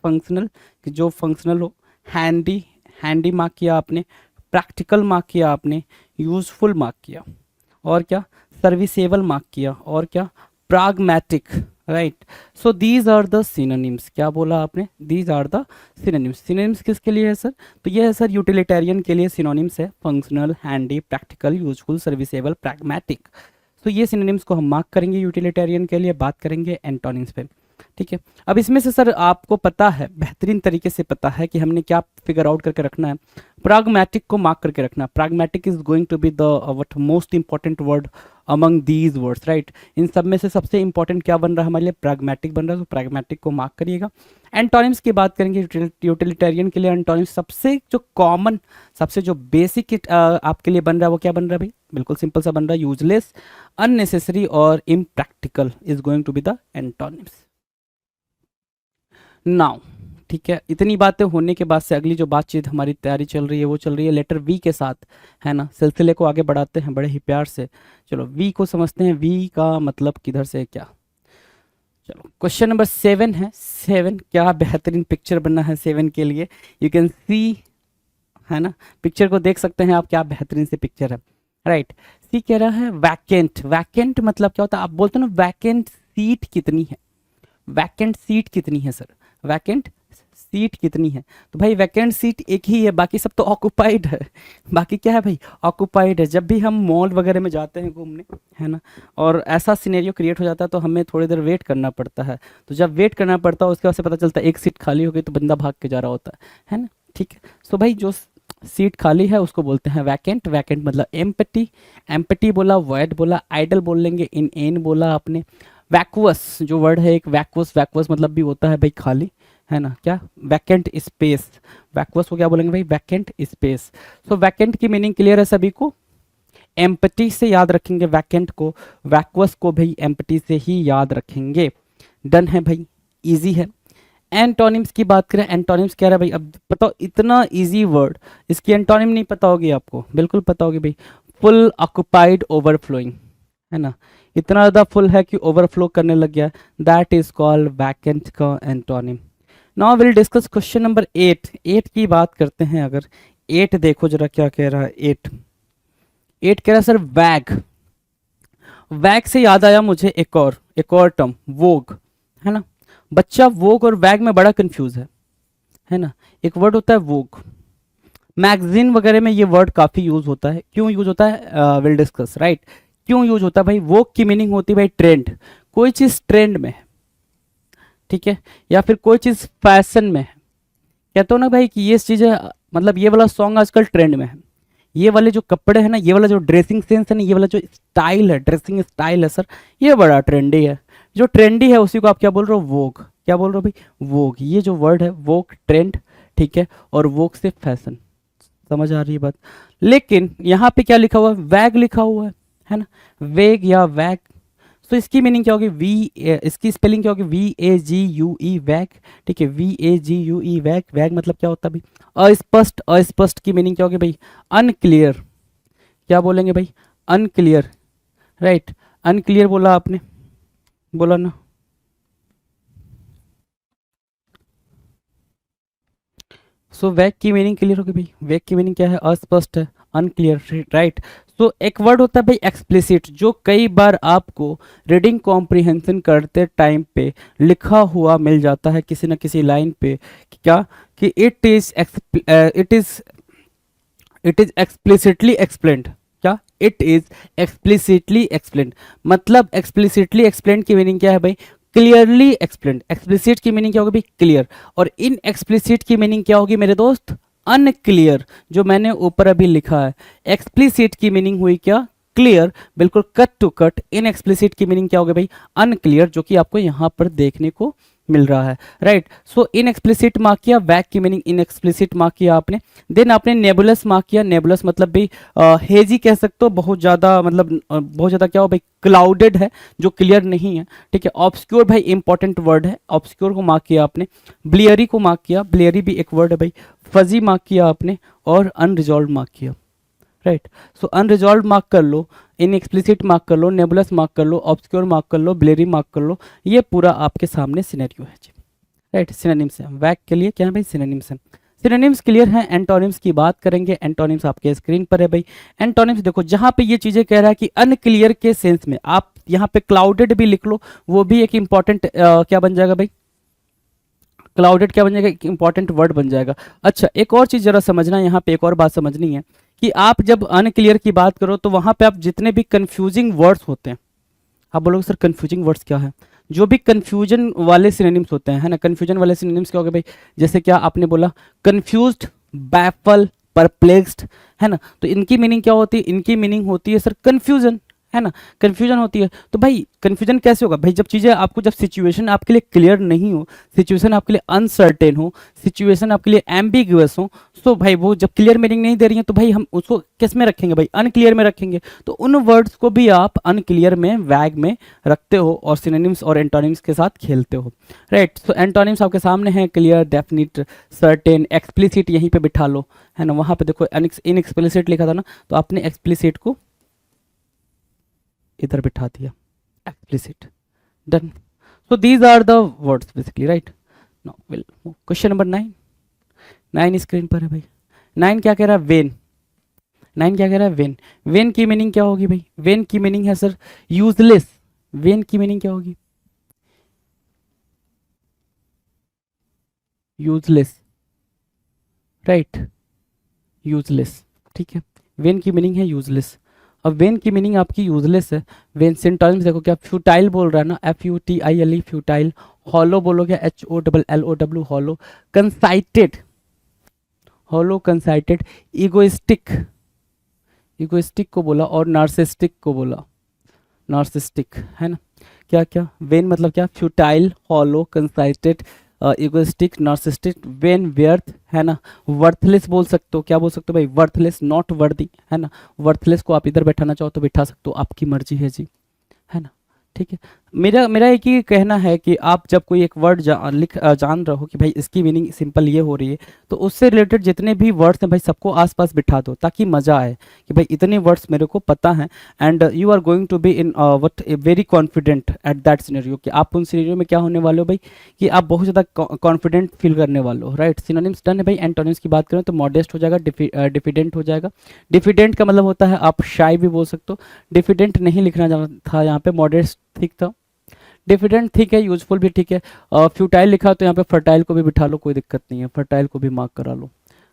फंक्शनल, कि जो फंक्शनल हो। हैंडी, हैंडी मार्क किया आपने। प्रैक्टिकल मार्क किया आपने। यूजफुल मार्क किया। और क्या? सर्विसेबल मार्क किया। और क्या? Pragmatic, right. So these are the synonyms. क्या बोला आपने? These are the synonyms. Synonyms किसके लिए है सर? तो ये है सर यूटिलिटेरियन के लिए सिनोनिम्स है, functional, handy, practical, useful, serviceable, pragmatic. तो ये सिनोनिम्स को हम मार्क करेंगे यूटिलिटेरियन के लिए। बात करेंगे एंटोनिम्स पे, ठीक है। अब इसमें से सर आपको पता है, बेहतरीन तरीके से पता है कि हमने क्या फिगर आउट करके रखना है। प्राग्मेटिक को मार्क करके रखना। Pragmatic is going to be the what most important word among these words, right. इन सब में से सबसे इंपॉर्टेंट क्या बन रहा है हमारे लिए? प्राग्मेटिक बन रहा है, तो प्राग्मेटिक को मार्क करिएगा। एंटोनिम्स की बात करेंगे यूटिलिटेरियन के लिए। एंटोनिम्स सबसे जो कॉमन, सबसे जो बेसिक आपके लिए बन रहा है वो क्या बन रहा है भाई? बिल्कुल सिंपल सा बन रहा है, यूजलेस, अननेसेसरी और impractical is going to be the antonyms. Now ठीक है, इतनी बातें होने के बाद से अगली जो बातचीत हमारी तैयारी चल रही है वो चल रही है लेटर वी के साथ, है ना। सिलसिले को आगे बढ़ाते हैं बड़े ही प्यार से। चलो वी को समझते हैं, वी का मतलब किधर से क्या। चलो क्वेश्चन नंबर 7 है। 7, क्या बेहतरीन पिक्चर बनना है 7 के लिए। यू कैन सी, है ना, पिक्चर को देख सकते हैं आप, क्या बेहतरीन से पिक्चर है, राइट। सी कह रहा है वैकेंट। वैकेंट मतलब क्या होता है? आप बोलते हो ना वैकेंट सीट कितनी है। वैकेंट सीट कितनी है सर? वैकेंट सीट कितनी है? तो भाई वैकेंट सीट एक ही है, बाकी सब तो ऑक्युपाइड है। बाकी क्या है भाई? ऑक्युपाइड है। जब भी हम मॉल वगैरह में जाते हैं घूमने, है ना, और ऐसा सिनेरियो क्रिएट हो जाता है तो हमें थोड़ी देर वेट करना पड़ता है। तो जब वेट करना पड़ता है उसके बाद से पता चलता है एक सीट खाली हो गई तो बंदा भाग के जा रहा होता है ना। ठीक है, सो भाई जो सीट खाली है उसको बोलते हैं वैकेंट। वैकेंट मतलब एम्प्टी। एम्प्टी बोला, वॉइड बोला, आइडल बोल लेंगे, इन एन बोला आपने। वैक्वस जो वर्ड है एक, वैक्वस, वैक्वस मतलब भी होता है भाई खाली, है ना। क्या? Vacant space. वैक्वस को क्या बोलेंगे भाई? Vacant space. सो वैकेंट की मीनिंग क्लियर है सभी को? एम्प्टी से याद रखेंगे वैकेंट को, वैक्वस को भाई एम्प्टी से ही याद रखेंगे। डन है भाई, इजी है। एंटोनिम्स की बात करें, एंटोनिम्स क्या है भाई? अब बताओ, इतना इजी वर्ड, इसकी एंटोनिम नहीं पता होगी आपको? बिल्कुल पता होगी भाई, फुल ऑक्युपाइड ओवरफ्लोइंग, है ना। इतना ज़्यादा फुल है कि ओवरफ्लो करने लग गया, दैट इज कॉल्ड वैकेंट का antonym. Now will discuss question number 8। 8 की बात करते हैं। अगर 8 देखो जरा क्या कह रहा है। 8 कह रहा है सर वैग। वैग से याद आया मुझे एक और टर्म, वोग, है ना। बच्चा वोग और वैग में बड़ा कंफ्यूज है ना। एक वर्ड होता है वोग, मैगजीन वगैरह में ये वर्ड काफ़ी यूज होता है। क्यों यूज होता है? Will discuss, right. क्यों यूज होता है भाई? वोग की मीनिंग होती है भाई ट्रेंड, कोई चीज़ ट्रेंड में है, ठीक है, या फिर कोई चीज़ फैशन में है। कहते हो ना भाई कि ये चीज़ें, मतलब ये वाला सॉन्ग आजकल ट्रेंड में है, ये वाले जो कपड़े हैं ना, ये वाला जो ड्रेसिंग सेंस है ना, ये वाला जो स्टाइल है, ड्रेसिंग स्टाइल है सर, ये बड़ा ट्रेंडी है। जो ट्रेंडी है उसी को आप क्या बोल रहे हो? वोग। क्या बोल रहे हो भाई? वोग। ये जो वर्ड है वोग, ट्रेंड, ठीक है, और वोग से फैशन। समझ आ रही है बात? लेकिन यहाँ पे क्या लिखा हुआ है? वैग लिखा हुआ है ना, वेग या वैग। सो इसकी मीनिंग क्या होगी, इसकी स्पेलिंग क्या होगी, VAGUE, वैग। ठीक है, VAGUE, वैग। वैग मतलब क्या होता है भाई, अस्पष्ट। अस्पष्ट की मीनिंग क्या होगी भाई, अनक्लियर। क्या बोलेंगे भाई, अनक्लियर। राइट, अनक्लियर बोला आपने, बोला ना। सो वैग की मीनिंग क्लियर होगी भाई, वैग की मीनिंग क्या है, अस्पष्ट है, अनक्लियर। राइट। सो एक वर्ड होता है भाई एक्सप्लिसिट, जो कई बार आपको रीडिंग कॉम्प्रिहेंशन करते टाइम पे लिखा हुआ मिल जाता है किसी न किसी लाइन पे, कि क्या, कि इट इज एक्सप्लिसिटली एक्सप्लेन्ड। क्या, इट इज एक्सप्लिसिटली एक्सप्लेन्ड। मतलब एक्सप्लिसिटली एक्सप्लेन्ड की मीनिंग क्या है भाई, क्लियरली एक्सप्लेन्ड। एक्सप्लिसिट की मीनिंग क्या होगी भाई, क्लियर। और इन एक्सप्लिसिट की मीनिंग क्या होगी मेरे दोस्त, अनक्लियर, जो मैंने ऊपर अभी लिखा है। एक्सप्लिसिट की मीनिंग हुई क्या, क्लियर, बिल्कुल कट टू कट। इन एक्सप्लिसिट की मीनिंग क्या होगी भाई, अनक्लियर, जो कि आपको यहां पर देखने को मिल रहा है। राइट। सो इन एक्सप्लिसिट मार्क किया, वैग की मीनिंग इन एक्सप्लिसिट मार्क किया आपने। देन आपने नेबुलस मार्क किया। नेबुलस मतलब भी हेजी कह सकते हो, बहुत ज़्यादा, मतलब बहुत ज़्यादा क्या हो भाई, क्लाउडेड है, जो क्लियर नहीं है। ठीक है। ऑब्सक्योर भाई इंपॉर्टेंट वर्ड है, ऑब्सक्योर को मार्क किया आपने। ब्लियरी को मार्क किया, ब्लियरी भी एक वर्ड है भाई। फजी मार्क किया आपने, और अनरिजॉल्व मार्क किया। राइट। सो अनरिजॉल्व मार्क कर लो, इन एक्सप्लिसिट मार्क कर लो, नेबुलस मार्क कर लो, ऑब्सक्योर मार्क कर लो, ब्लेरी मार्क कर लो। ये पूरा आपके सामने सिनेरियो है जी। राइट। सिनोनिम्स है, वैग के लिए क्या है भाई, सिनोनिम्स है। सिनोनिम्स क्लियर है। एंटोनिम्स की बात करेंगे। एंटोनिम्स आपके स्क्रीन पर है भाई। एंटोनिम्स देखो, जहां पे ये चीजें कह रहा है कि अनक्लियर के सेंस में, आप यहाँ पे क्लाउडेड भी लिख लो, वो भी एक इंपॉर्टेंट क्या बन जाएगा भाई, क्लाउडेड क्या बन जाएगा, एक इंपॉर्टेंट वर्ड बन जाएगा। अच्छा, एक और चीज जरा समझना, यहाँ पे एक और बात समझनी है कि आप जब अनक्लियर की बात करो तो वहां पे आप जितने भी कंफ्यूजिंग वर्ड्स होते हैं, आप बोलोगे सर कंफ्यूजिंग वर्ड्स क्या है, जो भी कंफ्यूजन वाले सिनोनिम्स होते हैं, है ना, कंफ्यूजन वाले सिनोनिम्स क्या हो गए भाई, जैसे क्या आपने बोला, कंफ्यूज्ड, बैफल, परप्लेक्स्ड, है ना, तो इनकी मीनिंग क्या होती है, इनकी मीनिंग होती है सर कंफ्यूजन, है ना, कंफ्यूजन होती है। तो भाई कंफ्यूजन कैसे होगा भाई, जब चीज़ें आपको, जब सिचुएशन आपके लिए क्लियर नहीं हो, सिचुएशन आपके लिए अनसर्टेन हो, सिचुएशन आपके लिए एम्बिगुअस हो, तो भाई वो जब क्लियर मीनिंग नहीं दे रही है तो भाई हम उसको किस में रखेंगे भाई, अनक्लियर में रखेंगे। तो उन वर्ड्स को भी आप अनक्लियर में, वैग में रखते हो और सिनोनिम्स और एंटोनिम्स के साथ खेलते हो। राइट। सो एंटोनिम्स आपके सामने हैं, क्लियर, डेफिनिट, सर्टेन, एक्सप्लिसिट यहीं पे बिठा लो, है ना। वहां पे देखो इनएक्सप्लिसिट लिखा था ना, तो आपने एक्सप्लिसिट को इधर बिठा दिया, explicit, done. So these are the words basically. Right. Now will question number 9। 9 screen पर है भाई। 9 क्या कह रहा है, वेन। 9 क्या कह रहा है, वेन। वेन की मीनिंग क्या होगी भाई, वेन की मीनिंग है सर यूजलेस। वेन की मीनिंग क्या होगी, यूजलेस। Right, useless. ठीक है, वेन की मीनिंग है यूजलेस। अब वेन की मीनिंग आपकी यूजलेस है। वेन सिंटॉनिम्स देखो, क्या फ्यूटाइल बोल रहा है ना, FUTILE, फ्यूटाइल। हॉलो बोलोगे, HOLLOW, hollow. Conceited, hollow conceited. Egoistic, egoistic को बोला, और नार्सिस्टिक को बोला, नार्सिस्टिक, है ना। क्या क्या, वेन मतलब क्या, futile, hollow, conceited, egoistic, narcissistic, vain, व्यर्थ, है ना। वर्थलेस बोल सकते हो, क्या बोल सकते हो भाई, वर्थलेस, नॉट वर्दी, है ना। वर्थलेस को आप इधर बैठाना चाहो तो बिठा सकते हो, आपकी मर्जी है जी, है ना। ठीक है। मेरा मेरा एक ही कहना है कि आप जब कोई एक वर्ड जान रहे हो कि भाई इसकी मीनिंग सिंपल ये हो रही है, तो उससे रिलेटेड जितने भी वर्ड्स हैं भाई सबको आसपास बिठा दो, ताकि मज़ा आए कि भाई इतने वर्ड्स मेरे को पता हैं, and you are going to be in what very confident at that scenario, कि आप उन सिनेरियो में क्या होने वाले हो भाई, कि आप बहुत ज़्यादा कॉन्फिडेंट फील करने वाले हो। राइट। सिनोनिम्स डन है भाई। एंटोनिम्स की बात करें तो मॉडेस्ट हो जाएगा, डिफिडेंट हो जाएगा। डिफिडेंट का मतलब होता है आप शाय भी बोल सकते हो। डिफिडेंट नहीं लिखना था यहाँ पे, मॉडेस्ट ठीक था। डिफिडेंट ठीक है, यूजफुल भी ठीक है। फ्यूटाइल लिखा तो यहाँ पे फर्टाइल को भी बिठा लो, कोई दिक्कत नहीं है, फर्टाइल को भी मार्क करा लो।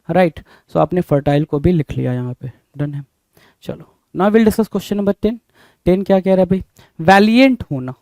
राइट। सो आपने फर्टाइल को भी लिख लिया यहाँ पे, डन है। चलो, now will discuss question number 10। 10 क्या कह रहा है भाई, वैलिएंट होना।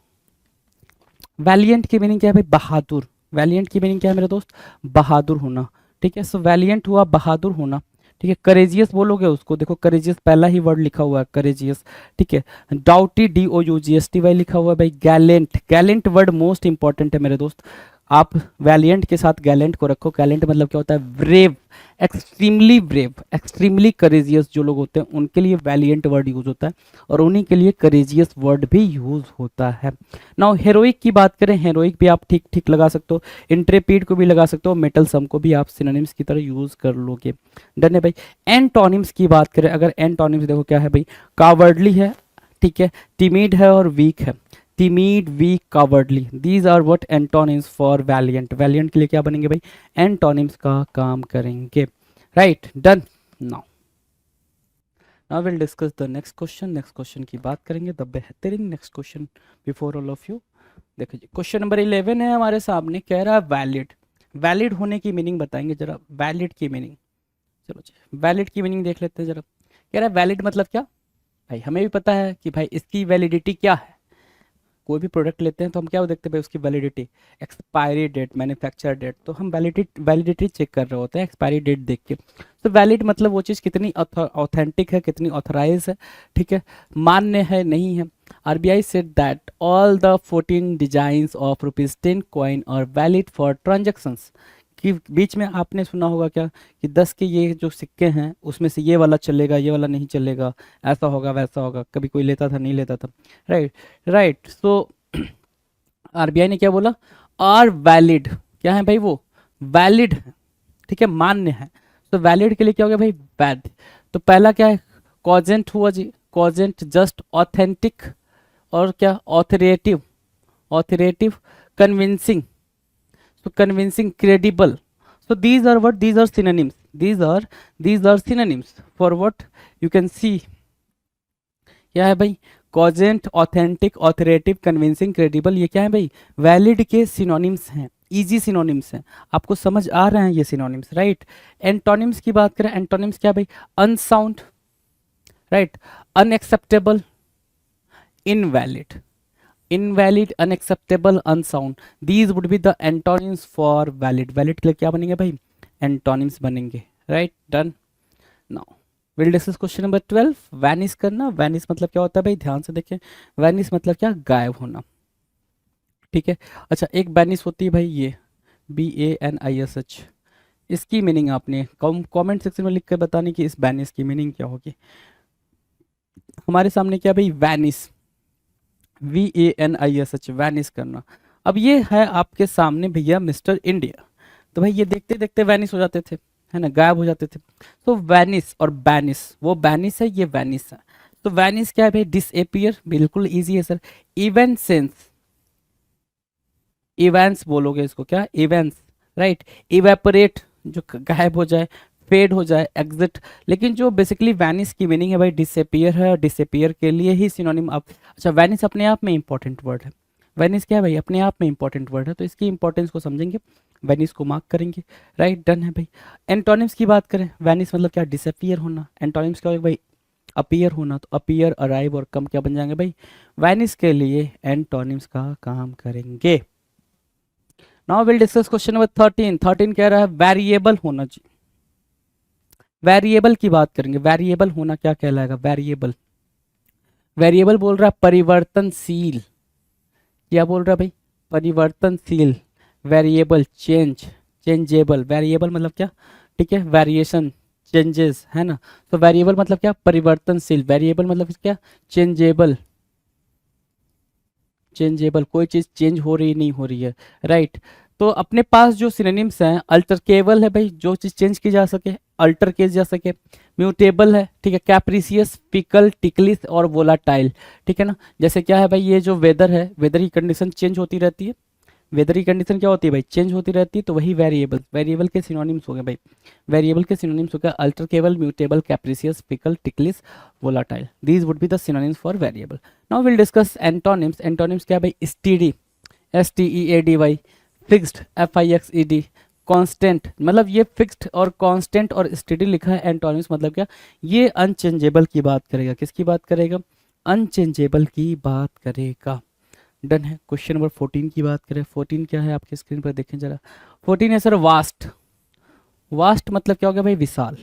वैलिएंट की मीनिंग क्या है भाई, बहादुर। वैलिएंट की मीनिंग क्या है मेरे दोस्त, बहादुर होना। ठीक है। सो वैलिएंट हुआ बहादुर होना। ठीक है। करेजियस बोलोगे उसको, देखो करेजियस पहला ही वर्ड लिखा हुआ है, करेजियस। ठीक है। डाउटी, DOUGSTY लिखा हुआ है भाई। Gallant, Gallant word most important है मेरे दोस्त, आप वैलिएंट के साथ गैलेंट को रखो। गैलेंट मतलब क्या होता है, brave, extremely brave, extremely courageous जो लोग होते हैं उनके लिए वैलिएंट वर्ड यूज होता है, और उन्हीं के लिए करेजियस वर्ड भी यूज होता है। नाउ हेरोइक की बात करें, हेरोइक भी आप ठीक ठीक लगा सकते हो, इंट्रेपिड को भी लगा सकते हो, मेटल सम को भी आप सिनोनिम्स की तरह यूज कर लोगे। डन है भाई। एंटोनिम्स की बात करें, अगर एंटोनिम्स देखो क्या है भाई, कावर्डली है, ठीक है, टिमिड है और वीक है। Timid, weak, cowardly, these are what antonyms for valiant. Valiant के लिए क्या बनेंगे भाई, एंटोनिम्स का काम करेंगे। Right, done. Now now will discuss the next question. Next question की बात करेंगे, द बेहतरीन next question before all of you. देखो जी, क्वेश्चन नंबर 11 है हमारे सामने, कह रहा है वैलिड। वैलिड होने की मीनिंग बताएंगे जरा, वैलिड की मीनिंग। चलो जी, वैलिड की मीनिंग देख लेते हैं जरा। कह रहा है वैलिड मतलब क्या भाई, हमें भी पता है कि भाई इसकी वैलिडिटी क्या है। कोई भी प्रोडक्ट लेते हैं तो हम क्या देखते हैं भाई, उसकी validity, expiry date, manufacture date, तो हम वैलिडिटी चेक कर रहे होते हैं एक्सपायरी डेट देख के। तो वैलिड मतलब वो चीज़ कितनी ऑथेंटिक है, कितनी ऑथराइज है, ठीक है, मान्य है, नहीं है। RBI said that all the 14 designs of ₹10 coin are valid for transactions. कि बीच में आपने सुना होगा क्या कि 10 के ये जो सिक्के हैं उसमें से ये वाला चलेगा, ये वाला नहीं चलेगा, ऐसा होगा वैसा होगा, कभी कोई लेता था नहीं लेता था। Right right. सो आरबीआई ने क्या बोला, आर वैलिड, क्या है भाई वो, वैलिड है, ठीक है, मान्य है। तो वैलिड के लिए क्या हो गया भाई, वैध। तो पहला क्या है, कॉजेंट हुआ जी, कॉजेंट, जस्ट, ऑथेंटिक, और क्या, authoritative, authoritative, convincing, so convincing, credible. So these are what, these are synonyms, these are synonyms for what, you can see क्या है भाई, कॉजेंट, ऑथेंटिक, ऑथोरेटिव, कन्विंसिंग, क्रेडिबल, ये क्या है भाई, वैलिड के सिनोनिम्स हैं, इजी सिनोनिम्स हैं। आपको समझ आ रहे हैं ये सिनोनिम्स, राइट। एंटोनिम्स की बात करें, एंटोनिम्स क्या भाई, unsound, right, unacceptable, invalid, invalid, unacceptable, unsound, these would be the antonyms for valid. Valid के लिए क्या बनेंगे भाई, एंटोनिम्स बनेंगे। Right, done. Now will discuss question number 12, vanish करना। वैनिश मतलब क्या होता है भाई, ध्यान से देखें, वैनिश मतलब क्या, गायब होना, ठीक है। अच्छा, एक वैनिश होती है भाई ये, BANISH, इसकी मीनिंग आपने कमेंट सेक्शन में लिख कर बताने की इस वैनिश की मीनिंग क्या होगी। हमारे सामने क्या भाई, वैनिश, VANISH, वैनिश करना। अब ये है आपके सामने भैया मिस्टर इंडिया, तो भाई ये देखते देखते वैनिश हो जाते थे, है ना, गायब हो जाते थे। तो वैनिश और बैनिश, वो बैनिश है, ये वैनिश है। तो वैनिश क्या है भाई, डिसएपियर, बिल्कुल इजी है सर। इवेंट सेंस, इवेंट्स बोलोगे इसको, क्या, इवेंट्स, राइट। इवेपोरेट, जो गायब हो जाए, फेड हो जाए, एग्जिट। लेकिन जो बेसिकली वैनिश की मीनिंग है भाई, डिसएपियर है, डिसएपियर के लिए ही सिनोनिम आप, अच्छा, वैनिश अपने आप में इंपॉर्टेंट वर्ड है। वैनिश क्या है भाई, अपने आप में इंपॉर्टेंट वर्ड है, तो इसकी इंपॉर्टेंस को समझेंगे, वैनिश को मार्क करेंगे। राइट, डन है भाई। एंटोनिम्स की बात करें, वैनिश मतलब क्या, डिसअपियर होना। एंटोनिम्स क्या होगा भाई, अपीयर होना, तो अपीयर, अराइव और कम क्या बन जाएंगे भाई, वैनिश के लिए एंटोनिम्स का काम करेंगे। Now will discuss question number 13। 13 कह रहा है वेरिएबल होना जी। वेरिएबल की बात करेंगे, वेरिएबल होना क्या कहलाएगा, वेरिएबल, वेरिएबल बोल रहा है परिवर्तनशील, क्या बोल रहा है भाई, परिवर्तनशील। वेरिएबल, चेंज, चेंजेबल, वेरिएबल मतलब क्या, ठीक है, वेरिएशन, चेंजेस, है ना। तो वेरिएबल मतलब क्या, परिवर्तनशील। वेरिएबल मतलब क्या, चेंजेबल, चेंजेबल, कोई चीज़ चेंज हो रही नहीं हो रही है, राइट। तो अपने पास जो सिनोनिम्स हैं, अल्टरकेबल है भाई, जो चीज़ चेंज की जा सके, अल्टर की जा सके। म्यूटेबल है, ठीक है, कैप्रिसियस, फिकल, टिकलिस और वोलाटाइल, ठीक है ना। जैसे क्या है भाई, ये जो वेदर है, वेदर की कंडीशन चेंज होती रहती है, वेदर की कंडीशन क्या होती है भाई, चेंज होती रहती है, तो वही वेरिएबल, वेरिएबल के सिनोनिम्स हो गए भाई, वेरिएबल के सिनोनिम्स हो गए alterable, mutable, capricious, fickle, ticklish, volatile, these would be the synonyms for variable. Now will discuss antonyms. Antonyms क्या है भाई, steady, STEADY, fixed, FIXED, constant, मतलब ये फिक्स्ड और कांस्टेंट और स्टेडी लिखा है। एंटोनिम्स मतलब क्या, ये अनचेंजेबल की बात करेगा, किसकी बात करेगा, अनचेंजेबल की बात करेगा। डन है। क्वेश्चन नंबर 14 की बात करें, 14 क्या है आपके स्क्रीन पर देखें जरा। 14 है सर वास्ट। वास्ट मतलब क्या हो गया भाई, विशाल।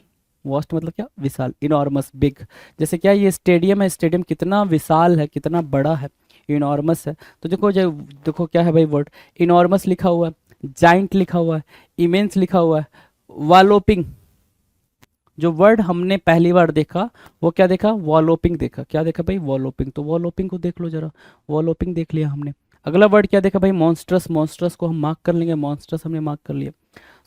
वास्ट मतलब क्या, विशाल, इनॉर्मस, बिग। जैसे क्या, ये स्टेडियम है, स्टेडियम कितना विशाल है, कितना बड़ा है, इनॉर्मस है। तो देखो जो, देखो क्या है भाई वर्ड, इनॉर्मस लिखा हुआ है, जाइंट लिखा हुआ है, इमेंस लिखा हुआ है, वालोपिंग, जो वर्ड हमने पहली बार देखा वो क्या देखा, वॉलोपिंग देखा। क्या देखा भाई, वॉलोपिंग। तो वॉलोपिंग को देख लो जरा, वॉलोपिंग देख लिया हमने। अगला वर्ड क्या देखा भाई, मॉन्स्ट्रस। मॉन्स्ट्रस को हम मार्क कर लेंगे, मॉन्स्ट्रस हमने मार्क कर लिया।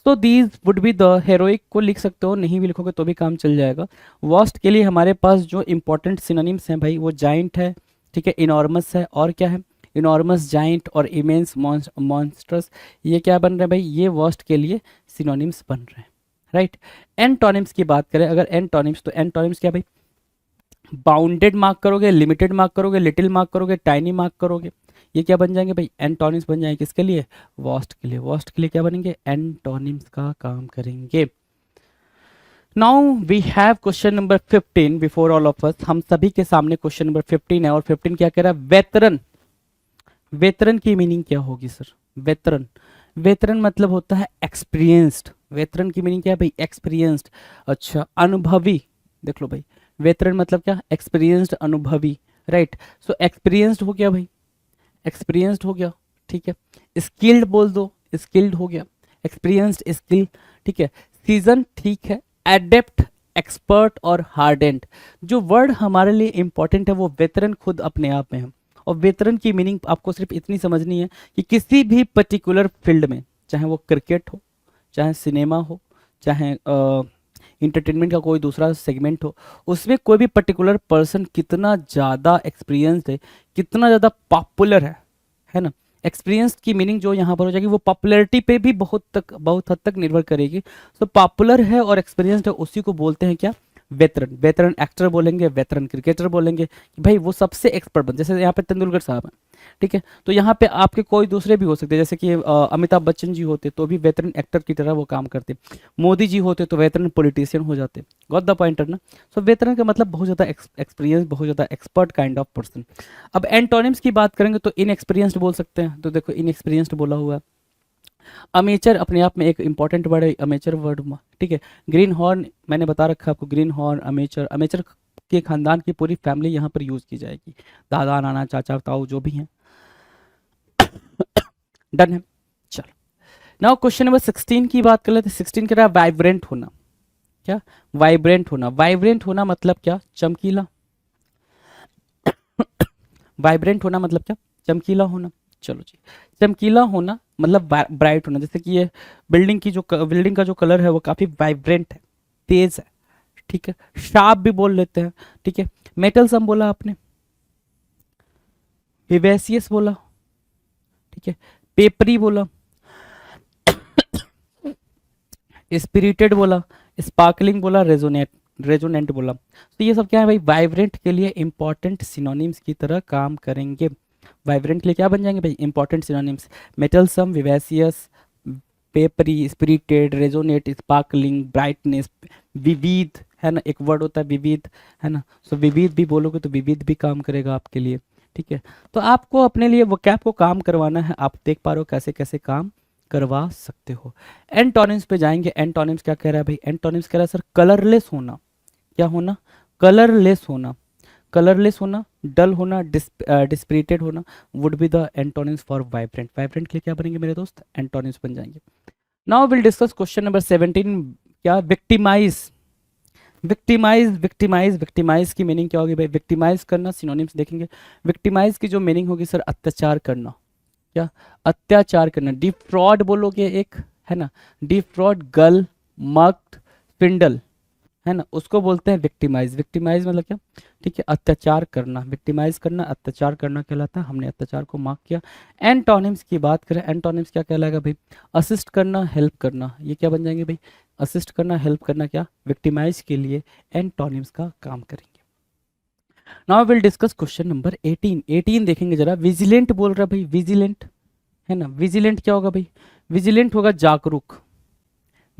So these would be the heroic को लिख सकते हो, नहीं भी लिखोगे तो भी काम चल जाएगा। वर्स्ट के लिए हमारे पास जो इंपॉर्टेंट सिनोनिम्स हैं भाई, वो जाइंट है, ठीक है, इनॉर्मस है, और क्या है, इनॉर्मस, जाइंट और इमेंस, मॉन्स्ट्रस। ये क्या बन रहे हैं भाई, ये वर्स्ट के लिए सिनोनिम्स बन रहे हैं, राइट। एंटोनिम्स की बात करें अगर, एंटोनिम्स, तो एंटोनिम्स क्या भाई, बाउंडेड मार्क करोगे, लिमिटेड मार्क करोगे, लिटिल मार्क करोगे, टाइनी मार्क करोगे, ये क्या बन जाएंगे भाई, एंटोनिम्स बन जाएंगे। किसके लिए, वर्स्ट के लिए। वर्स्ट के लिए क्या बनेंगे, एंटोनिम्स का काम करेंगे। Now we have question number 15 before all of us. हम सभी के सामने क्वेश्चन नंबर 15 है, और 15 क्या कह रहा है, वेतरन। वेतरन की मीनिंग क्या होगी सर, वेतरन। वेतरन मतलब होता है एक्सपीरियंस्ड। वेतरन की मीनिंग क्या है भाई, एक्सपीरियंस्ड। अच्छा, अनुभवी। देख लो भाई, वेतरन मतलब क्या, एक्सपीरियंस्ड, अनुभवी, राइट। सो एक्सपीरियंस्ड हो गया भाई, एक्सपीरियंस्ड हो गया, ठीक है। स्किल्ड बोल दो, स्किल्ड हो गया, एक्सपीरियंस्ड, स्किल, ठीक है। सीजन, ठीक है। एडेप्ट, एक्सपर्ट और हार्डेंड। जो वर्ड हमारे लिए इंपॉर्टेंट है वो वेतरन खुद अपने आप में है। और वेतरन की मीनिंग आपको सिर्फ इतनी समझनी है कि किसी भी पर्टिकुलर फील्ड में, चाहे वो क्रिकेट हो, चाहे सिनेमा हो, चाहे इंटरटेनमेंट का कोई दूसरा सेगमेंट हो, उसमें कोई भी पर्टिकुलर पर्सन कितना ज़्यादा एक्सपीरियंस है, कितना ज़्यादा पॉपुलर है ना। एक्सपीरियंस की मीनिंग जो यहाँ पर हो जाएगी वो पॉपुलैरिटी पे भी बहुत हद तक निर्भर करेगी। तो पॉपुलर है और एक्सपीरियंस्ड है, उसी को बोलते हैं क्या, वेतरन। वेतरन एक्टर बोलेंगे, वेतरन क्रिकेटर बोलेंगे कि भाई वो सबसे एक्सपर्ट बन, जैसे यहाँ पे तेंदुलकर साहब हैं, ठीक है। तो यहाँ पे आपके कोई दूसरे भी हो सकते हैं, जैसे कि अमिताभ बच्चन जी होते तो भी वेतरन एक्टर की तरह वो काम करते। मोदी जी होते तो वेतरन पॉलिटिशियन हो जाते। गॉट द पॉइंटर ना। सो वेतरन का मतलब बहुत ज़्यादा एक्सपीरियंस, बहुत ज़्यादा एक्सपर्ट काइंड ऑफ पर्सन। अब एंटोनिम्स की बात करेंगे तो इनएक्सपीरियंस्ड बोल सकते हैं। तो देखो इनएक्सपीरियंस्ड बोला हुआ है। अमेचर अपने आप में एक इंपॉर्टेंट वर्ड है, अमेचर वर्ड, ठीक है। ग्रीन हॉर्न मैंने बता रखा है आपको, ग्रीन हॉर्न, अमेचर। अमेचर के खानदान की पूरी फैमिली यहाँ पर यूज की जाएगी, दादा, नाना, चाचा, ताऊ जो भी हैं। डन है, चलो। नाउ क्वेश्चन नंबर 16 की बात कर लेते हैं। 16 कह रहा है वाइब्रेंट होना। क्या, वाइब्रेंट होना। वाइब्रेंट होना मतलब क्या, चमकीला। वाइब्रेंट होना मतलब क्या, चमकीला होना। चलो जी, चमकीला होना मतलब ब्राइट होना। जैसे कि ये बिल्डिंग का जो कलर है वो काफी वाइब्रेंट है, तेज है, ठीक है। शार्प भी बोल लेते हैं, ठीक है। मेटल्सम बोला आपने, विवेसियस बोला, ठीक है। पेपरी बोला, स्पिरिटेड बोला, स्पार्कलिंग बोला, रेजोनेंट बोला। तो ये सब क्या है भाई, वाइब्रेंट के लिए इंपॉर्टेंट सिनोनिम्स की तरह काम करेंगे। वाइब्रेंट के लिए क्या बन जाएंगे भाई, important synonyms. Mettlesome, vivacious, peppery, spirited, resonant, sparkling, brightness, विविध, है ना, एक वर्ड होता है विविध, है ना। सो विविध भी बोलोगे तो विविध भी काम करेगा आपके लिए, ठीक है। तो आपको अपने लिए वो कैप को काम करवाना है, आप देख पा रहे हो कैसे कैसे काम करवा सकते हो। एंटोनिम्स पे जाएंगे। एंटोनिम्स क्या कह रहा है भाई, एंटोनिम्स कह रहा है सर कलरलेस होना। क्या होना, कलरलेस होना। कलरलेस होना, डल होना, डिस्पिरिटेड होना would be the antonyms for vibrant. Vibrant के लिए क्या बनेंगे मेरे दोस्त, एंटोनिम्स बन जाएंगे। Now will discuss question number 17। क्या, विक्टिमाइज। विक्टिमाइज, विक्टिमाइज, विक्टिमाइज की मीनिंग क्या होगी भाई, विक्टिमाइज करना। सिनोनिम्स देखेंगे। विक्टिमाइज की जो मीनिंग होगी सर, अत्याचार करना। क्या, अत्याचार करना। डिफ्रॉड बोलोगे एक, है ना, डिफ्रॉड, गल, मक्ट, स्पिंडल, है ना, उसको बोलते हैं विक्टिमाइज। विक्टिमाइज मतलब क्या, ठीक है, अत्याचार करना। विक्टिमाइज करना, अत्याचार करना कहलाता है। हमने अत्याचार को मार्क किया। एंटोनिम्स की बात करें, एंटोनिम्स क्या कहलाएगा भाई, असिस्ट करना, हेल्प करना। ये क्या बन जाएंगे भाई, असिस्ट करना, हेल्प करना, क्या, विक्टिमाइज के लिए एंटोनिम्स का काम करेंगे। Now will discuss question number 18। 18 देखेंगे जरा। विजिलेंट बोल रहा है भाई, विजिलेंट, है ना। विजिलेंट क्या होगा भाई, विजिलेंट होगा जागरूक।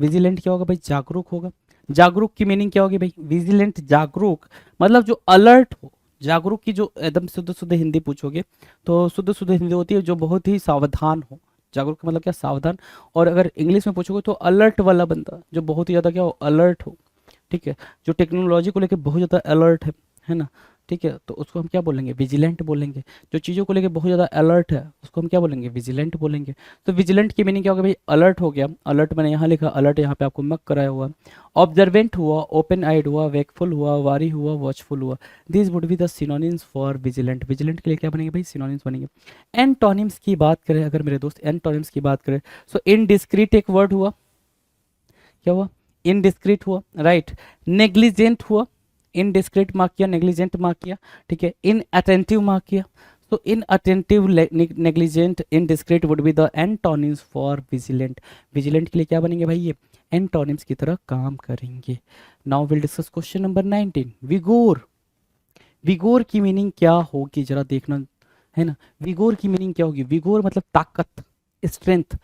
विजिलेंट क्या होगा भाई, जागरूक होगा। जागरूक की मीनिंग क्या होगी भाई, विजिलेंट, जागरूक मतलब जो अलर्ट हो। जागरूक की जो एकदम शुद्ध शुद्ध हिंदी पूछोगे तो शुद्ध शुद्ध हिंदी होती है जो बहुत ही सावधान हो। जागरूक का मतलब क्या, सावधान। और अगर इंग्लिश में पूछोगे तो अलर्ट वाला बंदा, जो बहुत ही ज़्यादा क्या हो, अलर्ट हो, ठीक है। जो टेक्नोलॉजी को लेकर बहुत ज़्यादा अलर्ट है ना, ठीक है, तो उसको हम क्या बोलेंगे, विजिलेंट बोलेंगे। जो चीज़ों को लेके बहुत ज़्यादा अलर्ट है उसको हम क्या बोलेंगे, विजिलेंट बोलेंगे। तो विजिलेंट की मीनिंग क्या होगा भाई, अलर्ट हो गया। अलर्ट मैंने यहाँ लिखा, अलर्ट यहाँ पे आपको मक कराया हुआ। ऑब्जर्वेंट हुआ, ओपन आइड हुआ, वेकफुल हुआ, वारी हुआ, वॉचफुल हुआ। This would be the synonyms for vigilant. Vigilant के लिए क्या बनेंगे भाई, सिनोनिम्स बनेंगे। एंटोनिम्स की बात करें अगर मेरे दोस्त, एंटोनिम्स की बात करें, सो इनडिस्क्रीट एक वर्ड हुआ, क्या हुआ, इनडिस्क्रीट हुआ, राइट। नेग्लिजेंट हुआ, इनडिस्क्रीट मार्क किया, नेग्लिजेंट मार्क किया, ठीक है। इनअटेंटिव मार्क किया, तो inattentive, negligent, indiscreet would be the antonyms for vigilant. Vigilant के लिए क्या बनेंगे भाई, ये एंटोनिम्स की तरह काम करेंगे। Now will discuss question number 19, विगोर। विगोर की मीनिंग क्या होगी जरा देखना, है ना। विगोर की मीनिंग क्या होगी, विगोर मतलब ताकत, स्ट्रेंथ।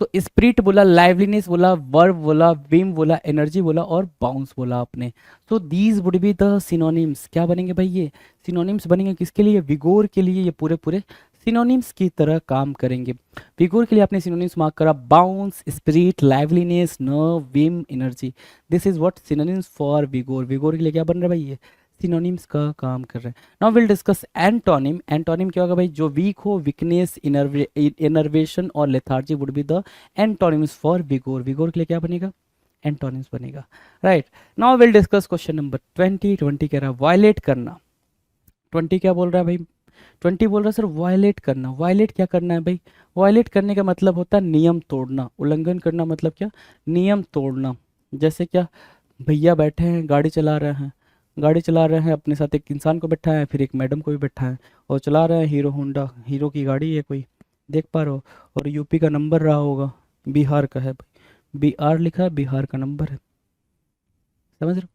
तो स्पिरिट बोला, लाइवलीनेस बोला, वर्ब बोला, विम बोला, एनर्जी बोला और बाउंस बोला आपने। तो these would be the synonyms. क्या बनेंगे भाई, ये सिनोनिम्स बनेंगे किसके लिए, विगोर के लिए। ये पूरे पूरे सिनोनिम्स की तरह काम करेंगे। विगोर के लिए आपने सिनोनिम्स मार्क करा, bounce, spirit, liveliness, nerve, vim, energy. This is what synonyms for vigour. Vigour के लिए क्या बन रहा है भाई, ये सिनोनिम्स का काम कर रहे हैं। Now will discuss antonym. Antonym क्या होगा भाई, जो वीक हो, वीकनेस, इनर्वेशन और lethargy would be the antonyms for vigour. Vigour के लिए क्या बनेगा, एंटोनिम्स बनेगा, right. Now will discuss question number 20। 20 कह रहा है वायलेट करना। 20 क्या बोल रहा है भाई, 20 बोल रहा है सर वायलेट करना। वायलेट क्या करना है भाई, वायलेट करने का मतलब होता है नियम तोड़ना। उल्लंघन करना मतलब क्या, नियम तोड़ना। जैसे क्या, भैया बैठे हैं, गाड़ी चला रहे हैं, गाड़ी चला रहे हैं, अपने साथ एक इंसान को बैठा है, फिर एक मैडम को भी बैठा है, और चला रहे हैं हीरो होंडा, हीरो की गाड़ी है कोई, देख पा रहे हो, और यूपी का नंबर रहा होगा, बिहार का है भाई, बी आर लिखा है, बिहार का नंबर है। समझ रहे हो,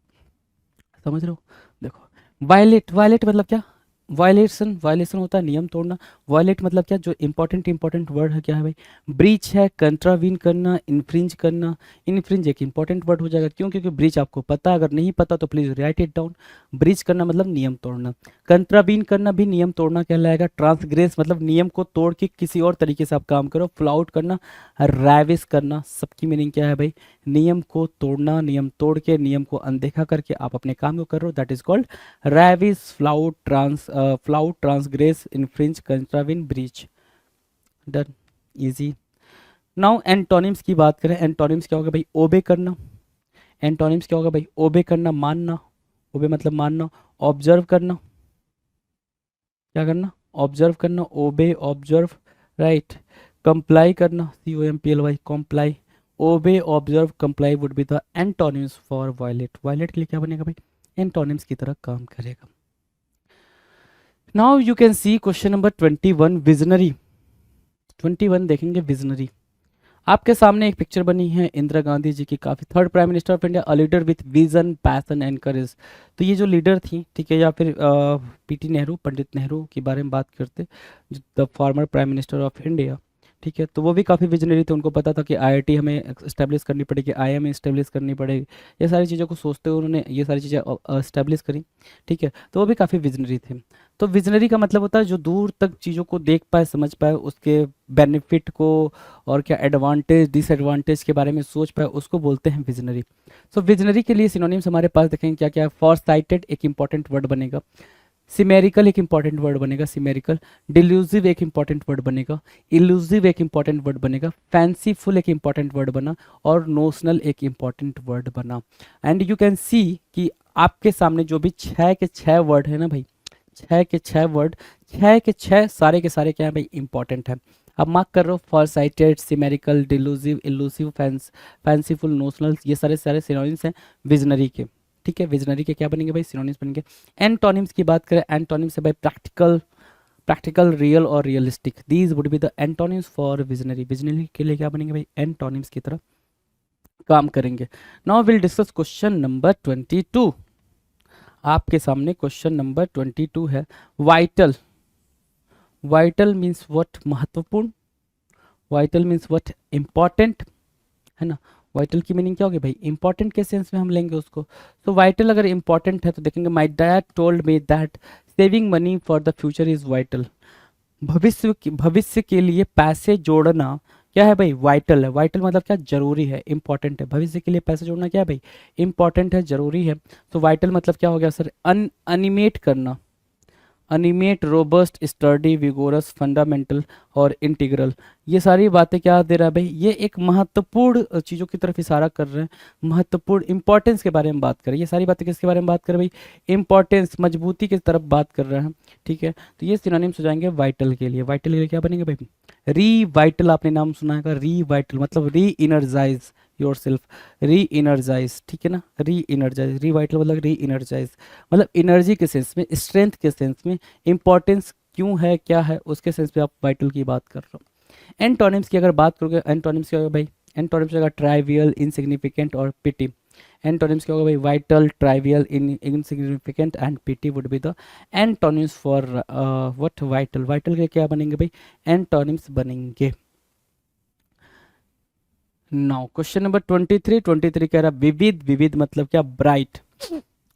समझ रहे हो। देखो वायलेट, वायलेट मतलब क्या, वायलेशन, वायलेशन होता है नियम तोड़ना। वायलेट मतलब क्या, जो इंपॉर्टेंट इंपॉर्टेंट वर्ड है क्या है भाई, ब्रीच है, कंट्रावीन करना, इन्फ्रिंज करना। इन्फ्रिंज एक इंपॉर्टेंट वर्ड हो जाएगा, क्यों, क्योंकि ब्रीच आपको पता है, अगर नहीं पता तो please right it down. Breach करना मतलब नियम तोड़ना, कंट्रावीन करना भी नियम तोड़ना कहलाएगा। ट्रांसग्रेस मतलब नियम को तोड़ के किसी और तरीके से आप काम करो। फ्लाउट करना, रैविस करना, सबकी मीनिंग क्या है भाई, नियम को तोड़ना, नियम तोड़ के, नियम को अनदेखा करके आप अपने काम को कर रहे हो, that is called ravish, flout, flout, transgress, infringe, contravene, breach. Done, easy. Now antonyms की बात करें। एंटोनिम्स क्या होगा भाई, ओबे करना। एंटोनिम्स क्या होगा भाई, ओबे करना, मानना, ओबे मतलब मानना। ऑब्जर्व करना, क्या करना, ऑब्जर्व करना, ओबे, ऑब्जर्व, राइट। कंप्लाई करना, COMPLY, comply. Obey, observe, comply would be the antonyms for violate. Violate के लिए क्या बनेगा भाई, एंटोनिम्स की तरह काम करेगा। Now you can see question number 21, visionary. 21 देखेंगे, विजनरी। आपके सामने एक पिक्चर बनी है इंदिरा गांधी जी की, काफी, third prime minister of India, a leader with vision, passion and courage. तो ये जो लीडर थी, ठीक है, या फिर PT नेहरू, पंडित नेहरू के बारे में बात करते, the former prime minister of India, ठीक है। तो वो भी काफ़ी विजनरी थे, उनको पता था कि IIT हमें इस्टेब्लिश करनी पड़ेगी, IIM इस्टेब्लिश करनी पड़ेगी, ये सारी चीज़ों को सोचते हुए उन्होंने ये सारी चीज़ें इस्टेब्लिश करी, ठीक है। तो वो भी काफ़ी विजनरी थे। तो विजनरी का मतलब होता है जो दूर तक चीज़ों को देख पाए, समझ पाए, उसके बेनिफिट को और क्या एडवांटेज डिसएडवांटेज के बारे में सोच पाए, उसको बोलते हैं विजनरी। सो विजनरी के लिए सिनोनिम्स हमारे पास देखेंगे क्या क्या है। फॉर साइटेड एक इंपॉर्टेंट वर्ड बनेगा, सिमेरिकल एक इंपॉर्टेंट वर्ड बनेगा, सिमेरिकल। डिल्यूजिव एक इंपॉर्टेंट वर्ड बनेगा, इल्यूजिव एक इंपॉर्टेंट वर्ड बनेगा, फैंसीफुल एक इंपॉर्टेंट वर्ड बना, और नोशनल एक इंपॉर्टेंट वर्ड बना। एंड यू कैन सी कि आपके सामने जो भी 6 के 6 वर्ड है ना भाई, 6 के 6 वर्ड, 6 के 6 सारे के सारे क्या है भाई, इंपॉर्टेंट है। अब मार्क कर रहे हो, far sighted, chimerical, delusive, illusive, fanciful, notional, ये सारे सारे सिनोनिम्स हैं विजनरी के, ठीक है। विजनरी के क्या बनेंगे भाई, सिनोनिम्स बनेंगे। एंटोनिम्स की बात करें, एंटोनिम्स है भाई प्रैक्टिकल, प्रैक्टिकल, रियल और realistic. These would be the antonyms for visionary. Visionary के लिए क्या बनेंगे भाई, एंटोनिम्स की तरह काम करेंगे। Now will discuss question number 22। आपके सामने क्वेश्चन नंबर 22 है, वाइटल। वाइटल मीन्स व्हाट, महत्वपूर्ण। वाइटल मीन्स व्हाट, इंपॉर्टेंट, है ना। वाइटल की मीनिंग क्या होगी भाई, इंपॉर्टेंट के सेंस में हम लेंगे उसको। तो वाइटल अगर इंपॉर्टेंट है तो देखेंगे, my dad told me that saving money for the future is vital. भविष्य के लिए पैसे जोड़ना क्या है भाई, वाइटल है। वाइटल मतलब क्या, जरूरी है, इंपॉर्टेंट है। भविष्य के लिए पैसे जोड़ना क्या है भाई, इंपॉर्टेंट है, जरूरी है। तो वाइटल मतलब क्या हो गया सर, अनिमेट करना, animate, robust, sturdy, vigorous, fundamental और इंटीग्रल। ये सारी बातें क्या दे रहा है भाई, ये एक महत्वपूर्ण चीज़ों की तरफ इशारा कर रहे हैं, महत्वपूर्ण इंपॉर्टेंस के बारे में बात कर रहे हैं। ये सारी बातें किसके बारे में बात कर रहे हैं भाई, इंपॉर्टेंस, मजबूती की तरफ बात कर रहे हैं। ठीक है, तो ये सिनोनिम्स हो जाएंगे वाइटल के लिए। वाइटल के लिए क्या बनेंगे भाई, री वाइटल, आपने नाम सुना है, री वाइटल मतलब री इनर्जाइज योर सेल्फ, री इनर्जाइज, ठीक है ना, री इनर्जाइज, री वाइटल मतलब री इनर्जाइज, मतलब एनर्जी के सेंस में, स्ट्रेंथ के सेंस में, इंपॉर्टेंस क्यों है, क्या है, उसके सेंस में आप वाइटल की बात कर रहे हो। एंटोनिम्स की अगर बात करोगे, एंटोनिम्स क्या होगा भाई, एंटोनिम्स होगा ट्राइवियल, इनसिग्निफिकेंट और पिटी। एंटोनिम्स क्या होगा भाई, vital, trivial, insignificant and petty would be the antonyms for what, vital. Vital के क्या बनेंगे भाई, एंटोनिम्स बनेंगे। नाउ क्वेश्चन नंबर 23 कह रहा विविध, विविध मतलब क्या, ब्राइट।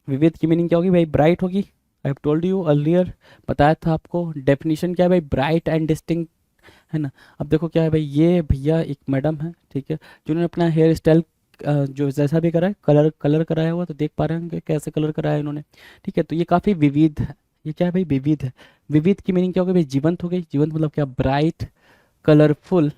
विविध की मीनिंग क्या होगी भाई, ब्राइट होगी। I have told you earlier, बताया था आपको, डेफिनेशन क्या है भाई, ब्राइट एंड डिस्टिंक्ट, है ना। अब देखो क्या है भाई, ये भैया एक मैडम है, ठीक है, जिन्होंने अपना हेयर स्टाइल जो जैसा भी करा है, कलर कलर कराया हुआ, तो देख पा रहे होंगे कैसे कलर कराया है इन्होंने। ठीक है, तो ये काफ़ी विविध है। ये क्या है भाई, विविध है। विविध की मीनिंग क्या होगी भाई, जीवंत हो गई। जीवंत मतलब क्या, ब्राइट, कलरफुल,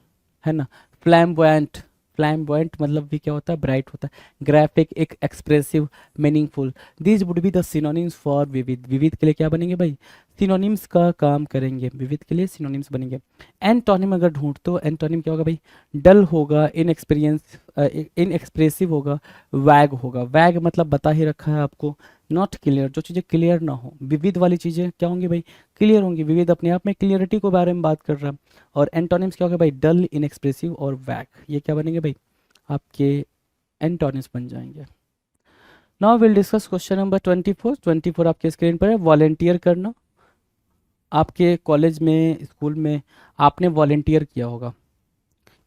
है ना, फ्लैम्बॉयंट। फ्लैम्बॉयंट मतलब भी क्या होता है, ब्राइट होता है। ग्राफिक, एक expressive, meaningful. These would be the synonyms for विविध। विविध के लिए क्या बनेंगे भाई, सिनोनिम्स का काम करेंगे, विविध के लिए सिनोनिम्स बनेंगे। एंटोनिम अगर ढूंढते हो, एंटोनिम क्या होगा भाई, डल होगा, इनएक्सप्रेसिव होगा, वैग होगा। वैग मतलब बता ही रखा है आपको, नॉट क्लियर, जो चीज़ें क्लियर ना हो। विविध वाली चीज़ें क्या होंगी भाई, क्लियर होंगी। विविध अपने आप में क्लियरिटी के बारे में बात कर रहा है। और एंटोनिम्स क्या होगा भाई, डल, इनएक्सप्रेसिव और वैग। ये क्या बनेंगे भाई, आपके एंटोनिम्स बन जाएंगे। Now will discuss question number 24 आपके स्क्रीन पर है, वॉलेंटियर करना। आपके कॉलेज में, स्कूल में आपने वॉलेंटियर किया होगा।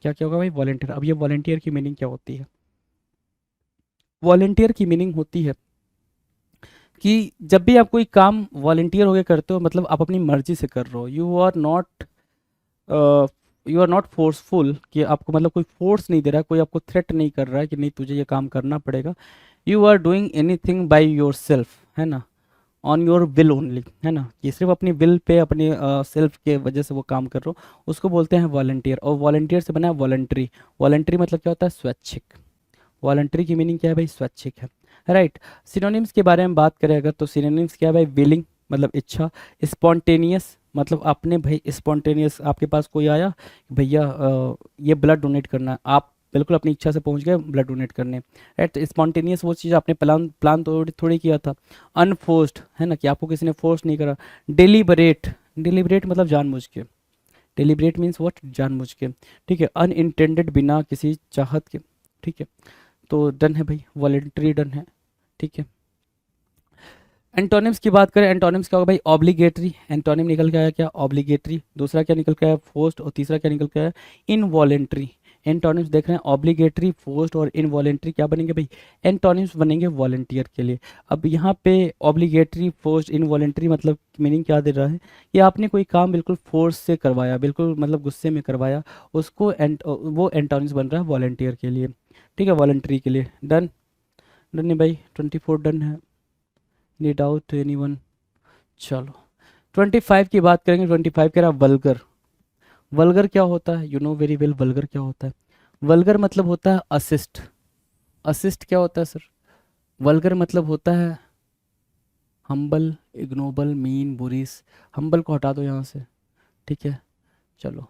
क्या क्या होगा भाई, वॉलेंटियर। अब ये वॉलेंटियर की मीनिंग क्या होती है, वॉलेंटियर की मीनिंग होती है कि जब भी आप कोई काम वॉलेंटियर होकर करते हो, मतलब आप अपनी मर्जी से कर रहे हो, यू आर नॉट फोर्सफुल, कि आपको मतलब कोई फोर्स नहीं दे रहा है, कोई आपको थ्रेट नहीं कर रहा है कि नहीं तुझे ये काम करना पड़ेगा। You are doing anything by yourself, है ना, ऑन योर विल ओनली, है ना, कि सिर्फ अपनी विल पे, अपनी सेल्फ के वजह से वो काम कर रहे हो, उसको बोलते हैं वॉलंटियर। और वॉलंटियर से बना है वॉलंटरी। वॉलंटरी मतलब क्या होता है, स्वैच्छिक। वॉलंटरी की मीनिंग क्या है भाई, स्वैच्छिक है, राइट। सिनोनिम्स के बारे में बात करें अगर, तो सिनोनिम्स क्या है भाई, विलिंग मतलब इच्छा, स्पॉन्टेनियस मतलब आपने भाई, स्पॉन्टेनियस आपके पास कोई आया, भैया ये ब्लड डोनेट करना है, आप बिल्कुल अपनी इच्छा से पहुंच गए ब्लड डोनेट करने, राइट। स्पॉन्टेनियस वो चीज़ आपने प्लान प्लान थोड़ी थोड़ी किया था। अनफोर्स्ड है ना, कि आपको किसी ने फोर्स नहीं करा। डिलीबरेट, डिलीबरेट मतलब जानबूझ के। डिलीबरेट मीन्स व्हाट, जानबूझ के, ठीक है। अनइंटेंडेड बिना किसी चाहत के, ठीक है। तो डन है भाई, वॉलेंट्री डन है, ठीक है। एंटोनिम्स की बात करें, एंटोनिम्स क्या होगा भाई, ऑब्लिगेटरी। एंटोनिम निकल के आया क्या, ऑब्लिगेटरी। दूसरा क्या निकल के आया, फोर्स्ड। और तीसरा क्या निकल के आया, इनवॉलेंट्री। एंटोनिम्स देख रहे हैं, ऑब्लिगेटरी, फोर्स्ड और इनवॉलेंट्री क्या बनेंगे भाई, एंटोनिम्स बनेंगे वॉलेंटियर के लिए। अब यहाँ पे ऑब्लिगेटरी, फोर्स्ड, इनवॉलेंट्री मतलब मीनिंग क्या दे रहा है, कि आपने कोई काम बिल्कुल फोर्स से करवाया, बिल्कुल मतलब गुस्से में करवाया, उसको वो एंटोनिम्स बन रहा है वॉलेंटियर के लिए, ठीक है, वॉलेंट्री के लिए। डन, डन है भाई, 24 डन है, नी डाउट एनी वन। चलो 25 की बात करेंगे। 25 कह रहा वल्गर। वल्गर क्या होता है, you know very well vulgar क्या होता है। वल्गर मतलब होता है असिस्ट। असिस्ट क्या होता है सर, वल्गर मतलब होता है हम्बल, इग्नोबल, मीन, बुरीस। हम्बल को हटा दो यहाँ से, ठीक है। चलो,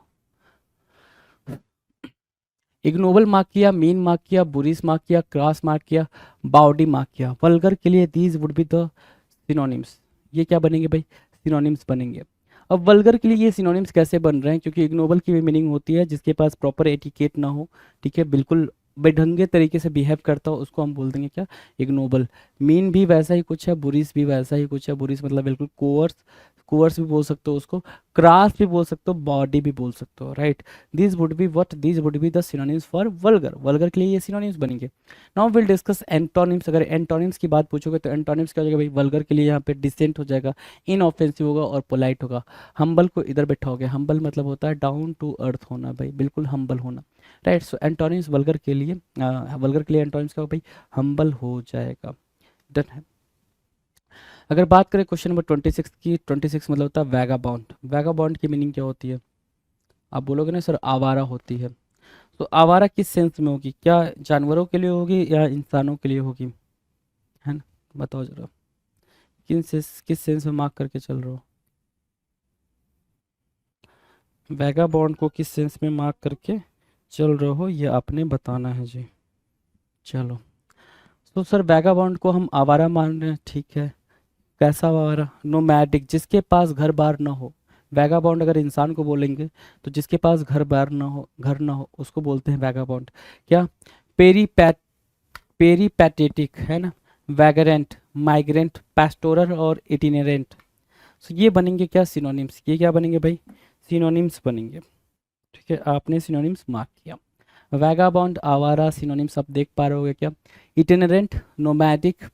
इग्नोबल मार्क किया, मीन मार्क किया, बुरीस मार्क किया, क्रास मार्क किया, बाउडी मार्क किया। वल्गर के लिए these would be the synonyms. ये क्या बनेंगे भाई, सिनोनिम्स बनेंगे। अब वल्गर के लिए ये सिनोनिम्स कैसे बन रहे हैं, क्योंकि इग्नोबल की भी मीनिंग होती है जिसके पास प्रॉपर एटिकेट ना हो, ठीक है, बिल्कुल बेढंगे तरीके से बिहेव करता हो, उसको हम बोल देंगे क्या, इग्नोबल। मीन भी वैसा ही कुछ है, बुरीस भी वैसा ही कुछ है। बुरीस मतलब बिल्कुल कोअर्स, कोअर्स भी बोल सकते हो उसको, क्रास भी बोल सकते हो, बॉडी भी बोल सकते हो, right. This would be what, this would be the synonyms for vulgar. Vulgar के लिए ये सिनोनिम्स बनेंगे। Now will discuss antonyms. अगर एंटोनिम्स की बात पूछोगे तो एंटोनिम्स क्या हो जाएगा भाई, वल्गर के लिए यहाँ पे डिसेंट हो जाएगा, इनऑफेंसिव होगा और पोलाइट होगा। हम्बल को इधर बैठाओगे, हम्बल मतलब होता है डाउन टू अर्थ होना भाई, बिल्कुल हम्बल होना, राइट। सो एंटोनिम्स वल्गर के लिए, वल्गर के लिए एंटोनिम्स क्या हो भाई, हम्बल हो जाएगा। डन है। अगर बात करें क्वेश्चन नंबर 26 की, 26 मतलब होता है वैगाबॉन्ड। वैगाबॉन्ड की मीनिंग क्या होती है? आप बोलोगे ना सर आवारा होती है, तो आवारा किस सेंस में होगी? क्या जानवरों के लिए होगी या इंसानों के लिए होगी? है ना, बताओ जरा, किस सेंस में मार्क करके चल रहे हो? वैगाबॉन्ड को किस सेंस में मार्क करके चल रहे हो, ये आपने बताना है जी। चलो, तो सर वैगाबॉन्ड को हम आवारा मान रहे हैं, ठीक है। कैसा आवारा? नोमैडिक, जिसके पास घर बार ना हो। वैगाबॉन्ड अगर इंसान को बोलेंगे तो जिसके पास घर ना हो उसको बोलते हैं वैगाबॉन्ड। क्या? पेरीपैट पेरीपैटेटिक है ना, वैगरेंट, माइग्रेंट, पैस्टोरल और इटिनेरेंट। तो ये बनेंगे क्या? सिनोनिम्स। ये क्या बनेंगे भाई? सिनोनिम्स बनेंगे। ठीक है, आपने सिनोनिम्स मार्क किया। वैगाबॉन्ड, आवारा, सिनोनिम्स आप देख पा रहे होगे क्या? इटिनरेंट, नोमैडिक,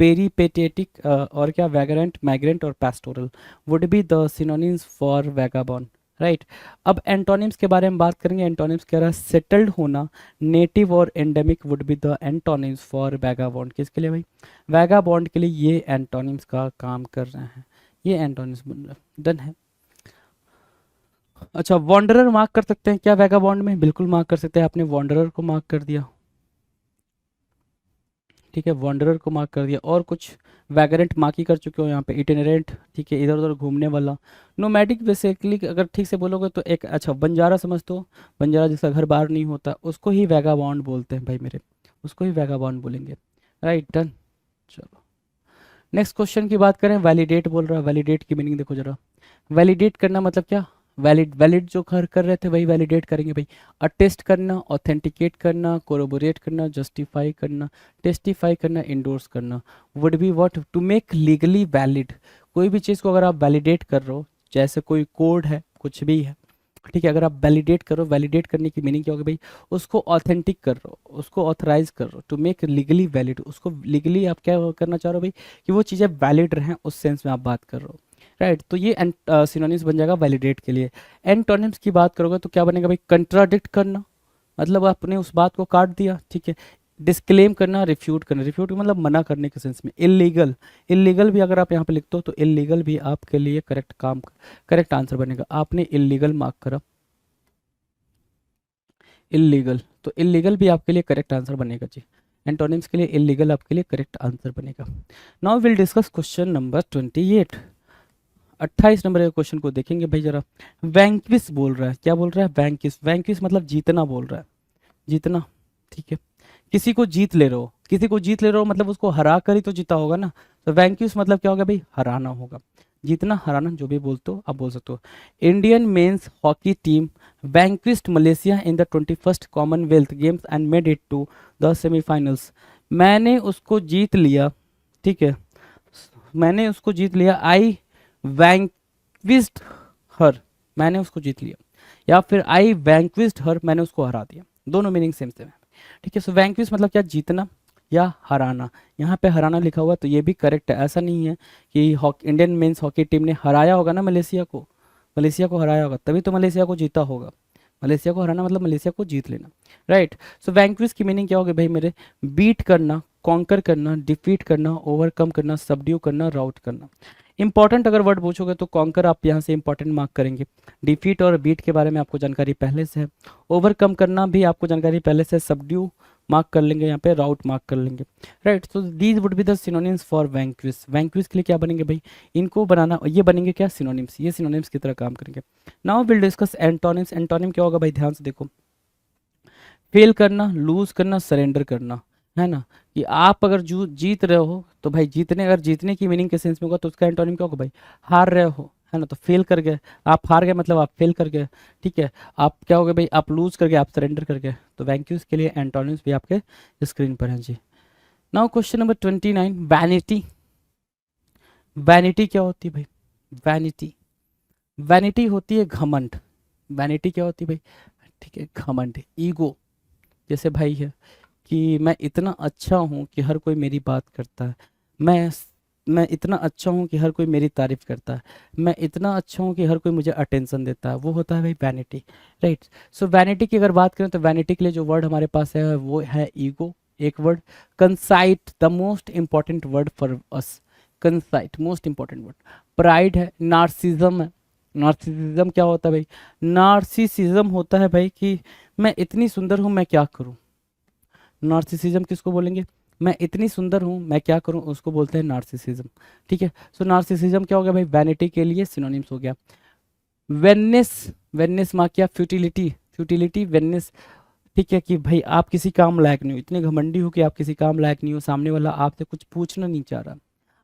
पेरीपेटेटिक और क्या? वैगरेंट, माइग्रेंट और pastoral would be the synonyms for vagabond, right. अब एंटोनिम्स के बारे में बात करेंगे। एंटोनिम्स कह रहा है सेटल्ड होना, नेटिव और endemic would be the antonyms for vagabond. किसके लिए भाई? वैगाबॉन्ड के लिए ये एंटोनिम्स का काम कर रहे हैं, ये एंटोनिम्स बन रहा है। डन है। अच्छा, वॉन्डरर मार्क कर सकते हैं क्या वैगाबॉन्ड में? बिल्कुल मार्क कर सकते हैं। आपने वॉन्डरर को मार्क कर दिया, ठीक है, वॉन्डरर को मार्क कर दिया। और कुछ? वैगरेंट मार्क ही कर चुके हो यहाँ पे। इटिनरेंट, ठीक है, इधर उधर घूमने वाला। नोमैडिक बेसिकली अगर ठीक से बोलोगे तो एक, अच्छा, बंजारा समझ तो, बंजारा जिसका घर बार नहीं होता उसको ही वैगाबॉन्ड बोलते हैं भाई मेरे, उसको ही वैगाबॉन्ड बोलेंगे, राइट। डन। चलो, नेक्स्ट क्वेश्चन की बात करें। वैलिडेट बोल रहा है। वैलिडेट की मीनिंग देखो जरा। वैलिडेट करना मतलब क्या? वैलिड जो कर रहे थे वही वैलिडेट करेंगे भाई। अटेस्ट करना, ऑथेंटिकेट करना, कोरोबोरेट करना, जस्टिफाई करना, टेस्टिफाई करना, इंडोर्स करना would be what? To make legally valid. कोई भी चीज़ को अगर आप वैलिडेट कर रहे हो, जैसे कोई कोड है, कुछ भी है, ठीक है, अगर आप वैलिडेट करो, वैलिडेट करने की मीनिंग क्या होगी भाई? उसको ऑथेंटिक कर रहे हो, उसको ऑथराइज कर रहे हो, टू मेक लीगली वैलिड। उसको लीगली आप क्या करना चाह रहे हो भाई? कि वो चीज़ें वैलिड रहें, उस सेंस में आप बात कर रहे हो, राइट। तो ये सिनोनिम्स बन जाएगा वैलिडेट के लिए। एंटोनिम्स की बात करोगे तो क्या बनेगा भाई? कंट्राडिक्ट करना, मतलब आपने उस बात को काट दिया, ठीक है। डिस्क्लेम करना, रिफ्यूट करना। रिफ्यूट मतलब मना करने के सेंस में। इलीगल, इलीगल भी अगर आप यहाँ पे लिखते हो तो इलीगल भी आपके लिए करेक्ट आंसर बनेगा। आपने इलीगल मार्क करा, इलीगल, तो इलीगल भी आपके लिए करेक्ट आंसर बनेगा जी। एंटोनिम्स के लिए इलीगल आपके लिए करेक्ट आंसर बनेगा। Now will discuss question number 28। 28 number के क्वेश्चन को देखेंगे भाई जरा। वैंक्विस बोल रहा है। क्या बोल रहा है? वैंक्विस। वैंक्विस मतलब जीतना बोल रहा है, जीतना, ठीक है। किसी को जीत ले रहे हो, किसी को जीत ले रहे हो मतलब उसको हरा कर ही तो जीता होगा ना। तो वैंक्विस मतलब क्या होगा भाई? हराना होगा। जीतना, हराना, जो भी बोलते हो आप बोल सकते हो। Indian men's hockey team vanquished Malaysia in the 21st Commonwealth games and made it to the semifinals. मैंने उसको जीत लिया, ठीक है, मैंने उसको जीत लिया। आई वैंक्विस्ड हर, मैंने उसको जीत लिया। या फिर आई वैंक्विस्ड हर, मैंने उसको हरा दिया। दोनों मीनिंग सेम सेम है, ठीक है। सो वैंक्विश मतलब क्या? जीतना या हराना। यहाँ पे हराना लिखा हुआ है तो ये भी करेक्ट है। ऐसा नहीं है कि इंडियन मेंस हॉकी टीम ने हराया होगा ना मलेशिया को, मलेशिया को हराया होगा तभी तो मलेशिया को जीता होगा। मलेशिया को हराना मतलब मलेशिया को जीत लेना, राइट। सो वैंक्विश की मीनिंग क्या होगी भाई मेरे? बीट करना, कॉन्कर करना, डिफीट करना, ओवरकम करना, सबड्यू करना, राउट करना। इंपॉर्टेंट अगर वर्ड पूछोगे तो कॉन्कर आप यहाँ से इंपॉर्टेंट मार्क करेंगे। डिफीट और बीट के बारे में आपको जानकारी पहले से है। ओवरकम करना भी आपको जानकारी पहले से। सबड्यू मार्क कर लेंगे, यहाँ पे राउट मार्क कर लेंगे, right. So these would be the synonyms for vanquish. Vanquish के लिए क्या बनेंगे भाई? इनको बनाना, ये बनेंगे क्या? सिनोनिम्स। ये सिनोनिम्स की तरह काम करेंगे। Now will discuss antonyms. Antonym क्या होगा भाई? ध्यान से देखो। फेल करना, लूज करना, सरेंडर करना, है ना। कि आप अगर जीत रहे हो तो भाई जीतने, अगर जीतने की मीनिंग के सेंस में होगा तो उसका एंटोनिम क्या होगा भाई? हार रहे हो, है ना, तो फेल कर गए। आप हार गए मतलब आप फेल कर गए, ठीक है। आप क्या हो गए भाई? आप लूज कर गए, आप सरेंडर कर गए। तो वैंक्यूज के लिए एंटोनिम्स भी आपके स्क्रीन पर हैं जी। Now question number 29। Vanity. Vanity क्या होती है भाई? वैनिटी, वैनिटी होती है घमंड। वैनिटी क्या होती है भाई? ठीक है, घमंड, ईगो। जैसे भाई है कि मैं इतना अच्छा हूँ कि हर कोई मेरी बात करता है। मैं मैं इतना अच्छा हूँ कि हर कोई मेरी तारीफ करता है। मैं इतना अच्छा हूँ कि हर कोई मुझे अटेंशन देता है। वो होता है भाई वैनिटी, राइट। सो वैनिटी की अगर बात करें तो वैनिटी के लिए जो वर्ड हमारे पास है वो है ईगो, एक word. Conceit, the most important word for us. Conceit, most important word. Pride है, नार्सिज्म है। नार्सिसिज्म क्या होता है भाई? नार्सिसिज्म होता है भाई कि मैं इतनी सुंदर हूं मैं क्या करूं। नार्सिसिज्म किसको बोलेंगे? मैं इतनी सुंदर हूं मैं क्या करूं, उसको बोलते हैं नार्सिसिज्म। ठीक है, सो नार्सिसिज्म क्या हो गया भाई? वैनिटी के लिए सिनोनिम्स हो गया। वेननेस, वेननेस माँ क्या? Futility, futility vainness. ठीक है कि भाई आप किसी काम लायक नहीं हो, इतने घमंडी हो कि आप किसी काम लायक नहीं हो, सामने वाला आपसे कुछ पूछना नहीं चाह रहा,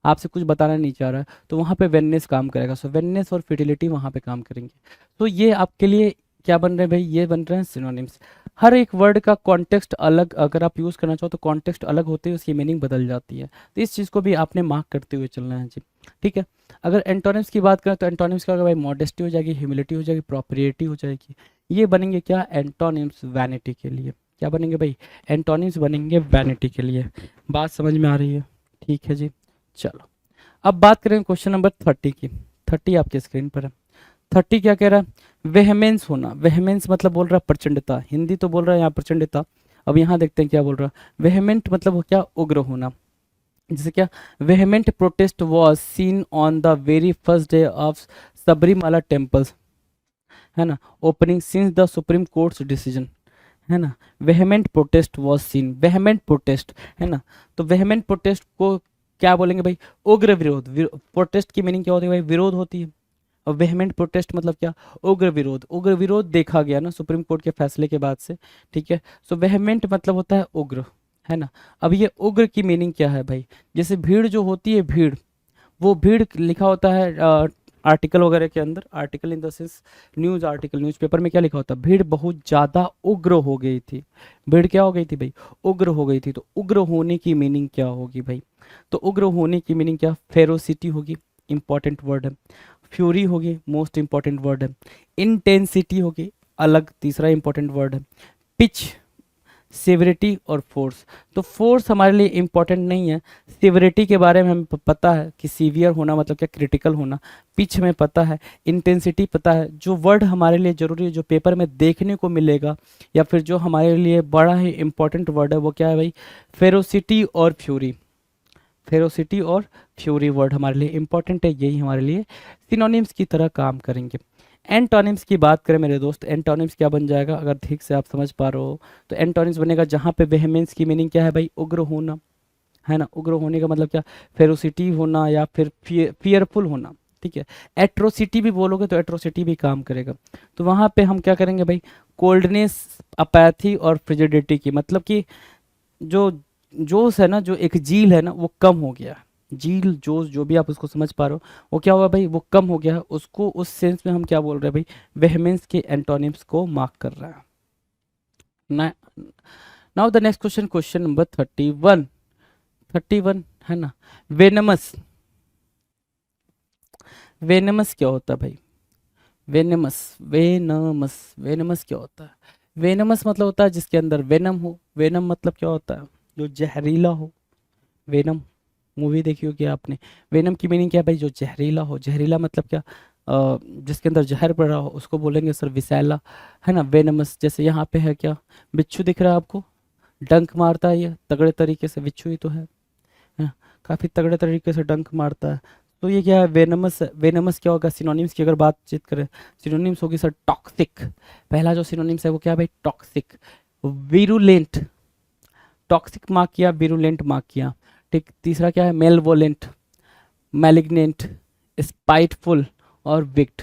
आपसे कुछ बताना नहीं चाह रहा, तो वहाँ पे वेननेस काम करेगा। सो वेननेस और फिटिलिटी वहाँ पे काम करेंगे। तो ये आपके लिए क्या बन रहे हैं भाई? ये बन रहे हैं सिनोनिम्स। हर एक वर्ड का कॉन्टेक्स्ट अलग, अगर आप यूज़ करना चाहो तो कॉन्टेक्स्ट अलग होते हैं, उसकी मीनिंग बदल जाती है। तो इस चीज़ को भी आपने मार्क करते हुए चलना है जी। ठीक है, अगर एंटोनिम्स की बात करें तो एंटोनिम्स क्या होगा भाई? मॉडेस्टी हो जाएगी, ह्यूमिलिटी हो जाएगी, प्रॉपरिएटी हो जाएगी। ये बनेंगे क्या? एंटोनिम्स वैनिटी के लिए। क्या बनेंगे भाई? एंटोनिम्स बनेंगे वैनिटी के लिए। बात समझ में आ रही है? ठीक है जी, चलो अब बात करें क्वेश्चन नंबर 30 की। 30 आपके स्क्रीन पर है। 30 क्या कह रहा है? वेहमेंस होना। वेहमेंस मतलब बोल रहा है प्रचंडता, हिंदी तो बोल रहा है यहाँ प्रचंडता। अब यहाँ देखते हैं क्या बोल रहा है। वेहमेंट मतलब वो क्या? उग्र होना। जैसे क्या? Vehement protest was seen on the very first day of Sabarimala temples, है ना, opening since the supreme courts decision, है ना। Vehement protest was seen, vehement protest, है ना। तो वेहमेंट प्रोटेस्ट को क्या बोलेंगे भाई? उग्र विरोध। प्रोटेस्ट की मीनिंग क्या होती है भाई? विरोध होती है। और वेहमेंट प्रोटेस्ट मतलब क्या? उग्र विरोध। उग्र विरोध देखा गया ना सुप्रीम कोर्ट के फैसले के बाद से। ठीक है, सो वेहमेंट मतलब होता है उग्र, है ना। अब ये उग्र की मीनिंग क्या है भाई? जैसे भीड़ जो होती है, भीड़, वो भीड़ लिखा होता है आर्टिकल वगैरह के अंदर, article in the sense news article, newspaper में क्या लिखा होता है? भीड़ बहुत ज़्यादा उग्र हो गई थी। भीड़ क्या हो गई थी भाई? उग्र हो गई थी। तो उग्र होने की मीनिंग क्या होगी भाई? तो उग्र होने की मीनिंग क्या? फेरोसिटी होगी, इंपॉर्टेंट वर्ड है। फ्यूरी होगी, मोस्ट इंपॉर्टेंट वर्ड है। इंटेंसिटी होगी, अलग तीसरा इंपॉर्टेंट वर्ड है। पिच, सिविरिटी और फोर्स। तो फोर्स हमारे लिए इंपॉर्टेंट नहीं है, सिविरिटी के बारे में हमें पता है कि सीवियर होना मतलब क्या? क्रिटिकल होना। पिच हमें पता है, इंटेंसिटी पता है। जो वर्ड हमारे लिए ज़रूरी है, जो पेपर में देखने को मिलेगा, या फिर जो हमारे लिए बड़ा ही इंपॉर्टेंट वर्ड है, वो क्या है भाई? फेरोसिटी और फ्यूरी। फेरोसिटी और फ्यूरी वर्ड हमारे लिए इंपॉर्टेंट है, यही हमारे लिए सिनोनिम्स की तरह काम करेंगे। एंटोनिम्स की बात करें मेरे दोस्त, एंटोनिम्स क्या बन जाएगा? अगर ठीक से आप समझ पा रहे हो तो एंटोनिम्स बनेगा जहाँ पे वेहमेंस की मीनिंग क्या है भाई? उग्र होना, है ना। उग्र होने का मतलब क्या? फेरोसिटी होना या फिर फियरफुल होना। ठीक है, एट्रोसिटी भी बोलोगे तो एट्रोसिटी भी काम करेगा। तो वहाँ पे हम क्या करेंगे भाई? कोल्डनेस, अपैथी और फ्रिजिडिटी की, मतलब कि जो जोश है ना, जो एक झील है ना, वो कम हो गया। झील, जोश, जो भी आप उसको समझ पा रहे हो, वो क्या हुआ भाई? वो कम हो गया। उसको उस सेंस में हम क्या बोल रहे हैं भाई? वेहमेंस के एंटोनिम्स को मार्क कर रहा है ना। Now the next question, question number 31। 31 है ना। वेनमस। वेनमस क्या होता है भाई? वेनमस, वेनमस, वेनमस क्या होता है? वेनमस मतलब होता है जिसके अंदर वेनम हो। वेनम मतलब क्या होता है? जो जहरीला हो। वेनम मूवी देखी होगी आपने। वेनम की मीनिंग क्या है भाई? जो जहरीला हो। जहरीला मतलब क्या? जिसके अंदर जहर पड़ा हो उसको बोलेंगे सर विषैला, है ना। वेनमस, जैसे यहाँ पे है क्या? बिच्छू दिख रहा है आपको? डंक मारता है ये तगड़े तरीके से, बिच्छू ही तो है, काफ़ी तगड़े तरीके से डंक मारता है। तो ये क्या है? वेनमस। वेनमस क्या होगा? सिनोनिम्स की अगर बातचीत करें, सिनोनिम्स होगी सर टॉक्सिक। पहला जो सिनोनिम्स है वो क्या है भाई? टॉक्सिक। विरुलेंट, टॉक्सिक मार्क किया, विरुलेंट मार्क किया। ठीक, तीसरा क्या है? मेलवोलेंट, मैलिग्नेंट, स्पाइटफुल और wicked.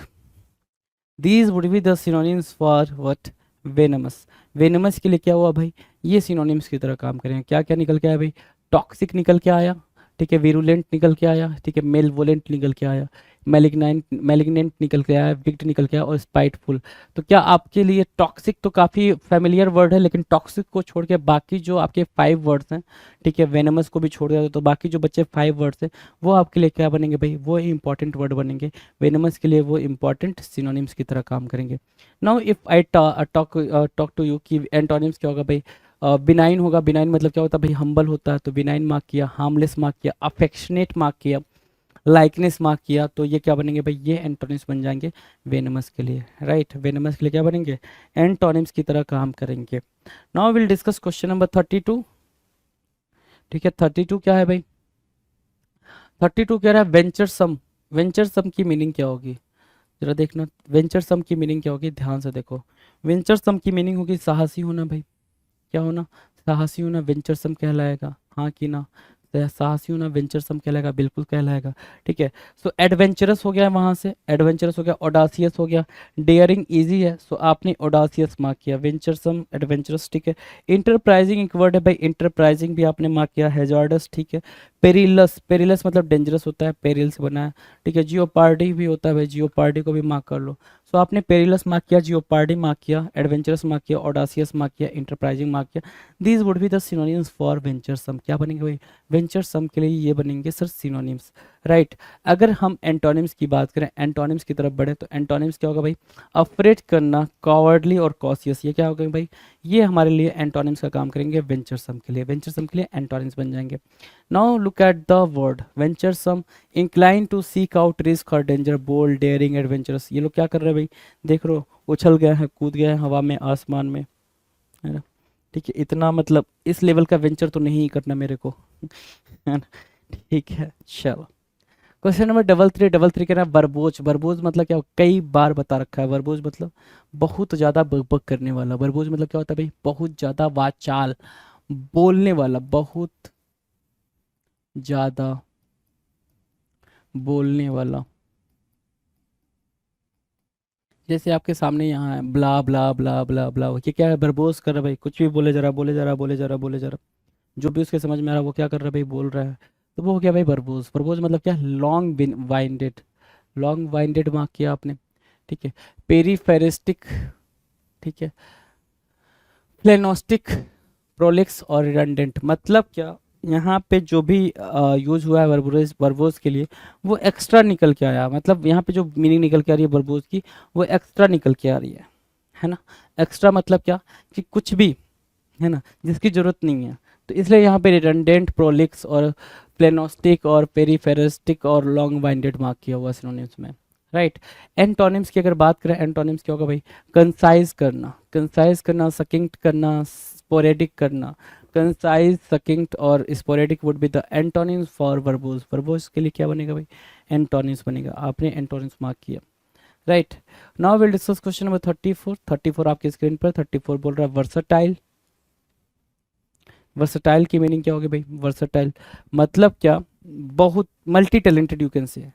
These would be the synonyms for what? Venomous. Venomous के लिए क्या हुआ भाई? ये सिनोनिम्स की तरह काम करेंगे। क्या क्या निकल के आया भाई? टॉक्सिक निकल के आया, ठीक है, विरुलेंट निकल के आया, ठीक है, मेलवोलेंट निकल के आया, मैलिग्नेंट निकल के आया, विक्ट निकल के आया और स्पाइटफुल। तो क्या आपके लिए टॉक्सिक तो काफ़ी फेमिलियर वर्ड है, लेकिन टॉक्सिक को छोड़ के बाकी जो आपके 5 वर्ड्स हैं, ठीक है, वेनमस को भी छोड़ दिया तो बाकी जो बच्चे 5 वर्ड्स हैं वो आपके लिए क्या बनेंगे भाई? वो इंपॉर्टेंट वर्ड बनेंगे। वेनमस के लिए वो इंपॉर्टेंट सिनोनिम्स की तरह काम करेंगे। Now if I talk to you कि एंटोनिम्स क्या होगा भाई? बिनाइन होगा। बिनाइन मतलब क्या होता है भाई? हम्बल होता है, तो बिनाइन मार्क किया। हार्मलेस मार्क किया, अफेक्शनेट मार्क किया, लाइकनेस मार्क किया। तो ये क्या बनेंगे भाई? ये एंटोनिम्स बन जाएंगे वेनमस के लिए, राइट। वेनमस के लिए क्या बनेंगे? एंटोनिम्स की तरह काम करेंगे। Now will discuss question number 32। ठीक है, 32 क्या है भाई? 32 कह रहा है वेंचर सम। वेंचर सम की मीनिंग क्या होगी, जरा देखना। वेंचर सम की मीनिंग क्या होगी, ध्यान से देखो। वेंचर सम की मीनिंग होगी साहसी होना भाई। क्या होना, साहसी होना वेंचर सम कहलाएगा, हाँ कि ना। साहसी होना वेंचर सम कहलाएगा, बिल्कुल कहलाएगा। ठीक है, सो एडवेंचरस हो गया वहां से, एडवेंचरस हो गया, ऑडासियस हो गया, डेयरिंग इजी है, सो आपने ऑडासियस मार्क किया, वेंचर सम एडवेंचरस। ठीक है, इंटरप्राइजिंग एक वर्ड है भाई, इंटरप्राइजिंग भी आपने मार्क किया, हैजार्डस। ठीक है, पेरिलस, पेरिलस मतलब डेंजरस होता है, पेरिल से बना है। ठीक है, जियोपार्डी भी होता है भाई, जियोपार्डी को भी मार्क कर लो। सो आपने पेरिलस मार्क किया, जियोपार्डी मार्क किया, एडवेंचरस मार्क किया, ऑडासियस मार्क किया, इंटरप्राइजिंग मार्क किया। These would be the synonyms for venturesome. क्या बनेंगे भाई, वेंचर सम के लिए ये बनेंगे सर सिनोनिम्स, राइट। अगर हम एंटोनिम्स की बात करें, एंटोनिम्स की तरफ बढ़े, तो एंटोनिम्स क्या होगा भाई, अफ्रेड करना, कॉवर्डली और कॉशियस। ये क्या होगा भाई, ये हमारे लिए एंटोनिम्स का काम करेंगे वेंचर सम के लिए, वेंचर सम के लिए एंटोनिम्स बन जाएंगे। Now look at the word venturesome, incline to seek out risk और डेंजर, बोल्ड, डेयरिंग, एडवेंचरस। ये लोग क्या कर रहे हैं भाई, देख रहे हो, उछल गए हैं, कूद गए हैं हवा में, आसमान में, है ना। ठीक है, इतना मतलब इस लेवल का वेंचर तो नहीं करना मेरे को, है ना। ठीक है, चलो। क्वेश्चन नंबर डबल थ्री कह रहा है बरबोज। बरबोज मतलब क्या, कई बार बता रखा है। बरबोज मतलब बहुत ज़्यादा बकबक करने वाला। बरबोज मतलब क्या होता है भाई, बहुत ज़्यादा वाचाल, बोलने वाला, बहुत ज़्यादा बोलने वाला। जैसे आपके सामने यहाँ है, ब्ला ब्ला ब्ला ब्ला ब्ला, ये क्या है, बरबोस कर रहा है भाई, कुछ भी बोले जरा, बोले जरा, बोले जरा, बोले जरा, जो भी उसके समझ में आ रहा है वो क्या कर रहा है भाई, बोल रहा है। तो वो हो गया भाई बरबोस। बरबोस मतलब क्या, long winded, long winded mark किया आपने। ठीक है, पेरीफेरिस्टिक, ठीक है, प्लेनोस्टिक, प्रोलिक्स और रिडंडेंट। मतलब क्या, यहाँ पे जो भी यूज हुआ है वर्बोज, वर्बोज के लिए, वो एक्स्ट्रा निकल के आया। मतलब यहाँ पे जो मीनिंग निकल के आ रही है वर्बोज की, वो एक्स्ट्रा निकल के आ रही है ना। एक्स्ट्रा मतलब क्या, कि कुछ भी, है ना, जिसकी जरूरत नहीं है। तो इसलिए यहाँ पे रिडंडेंट, प्रोलिक्स और प्लेनोस्टिक और पेरीफेरिस्टिक और लॉन्ग वाइंडेड मार्क किया हुआ सिनोनिम्स में, राइट। एंटोनिम्स की अगर बात करें, एंटोनिम्स क्या होगा भाई, कंसाइज करना, कंसाइज करना, सकिंक्ट करना, स्पोरेडिक करना। कंसाइज, सकिंक्ट और sporadic would be the antonyms for verbose. Verbose के लिए क्या बनेगा भाई, एंटोनिम्स बनेगा। आपने एंटोनिम्स मार्क किया, right. Now will discuss question number 34। 34 आपकी स्क्रीन पर, 34 बोल रहा है वर्सटाइल। वर्सटाइल की मीनिंग क्या होगी भाई, वर्सटाइल मतलब क्या, बहुत multi talented you can say, है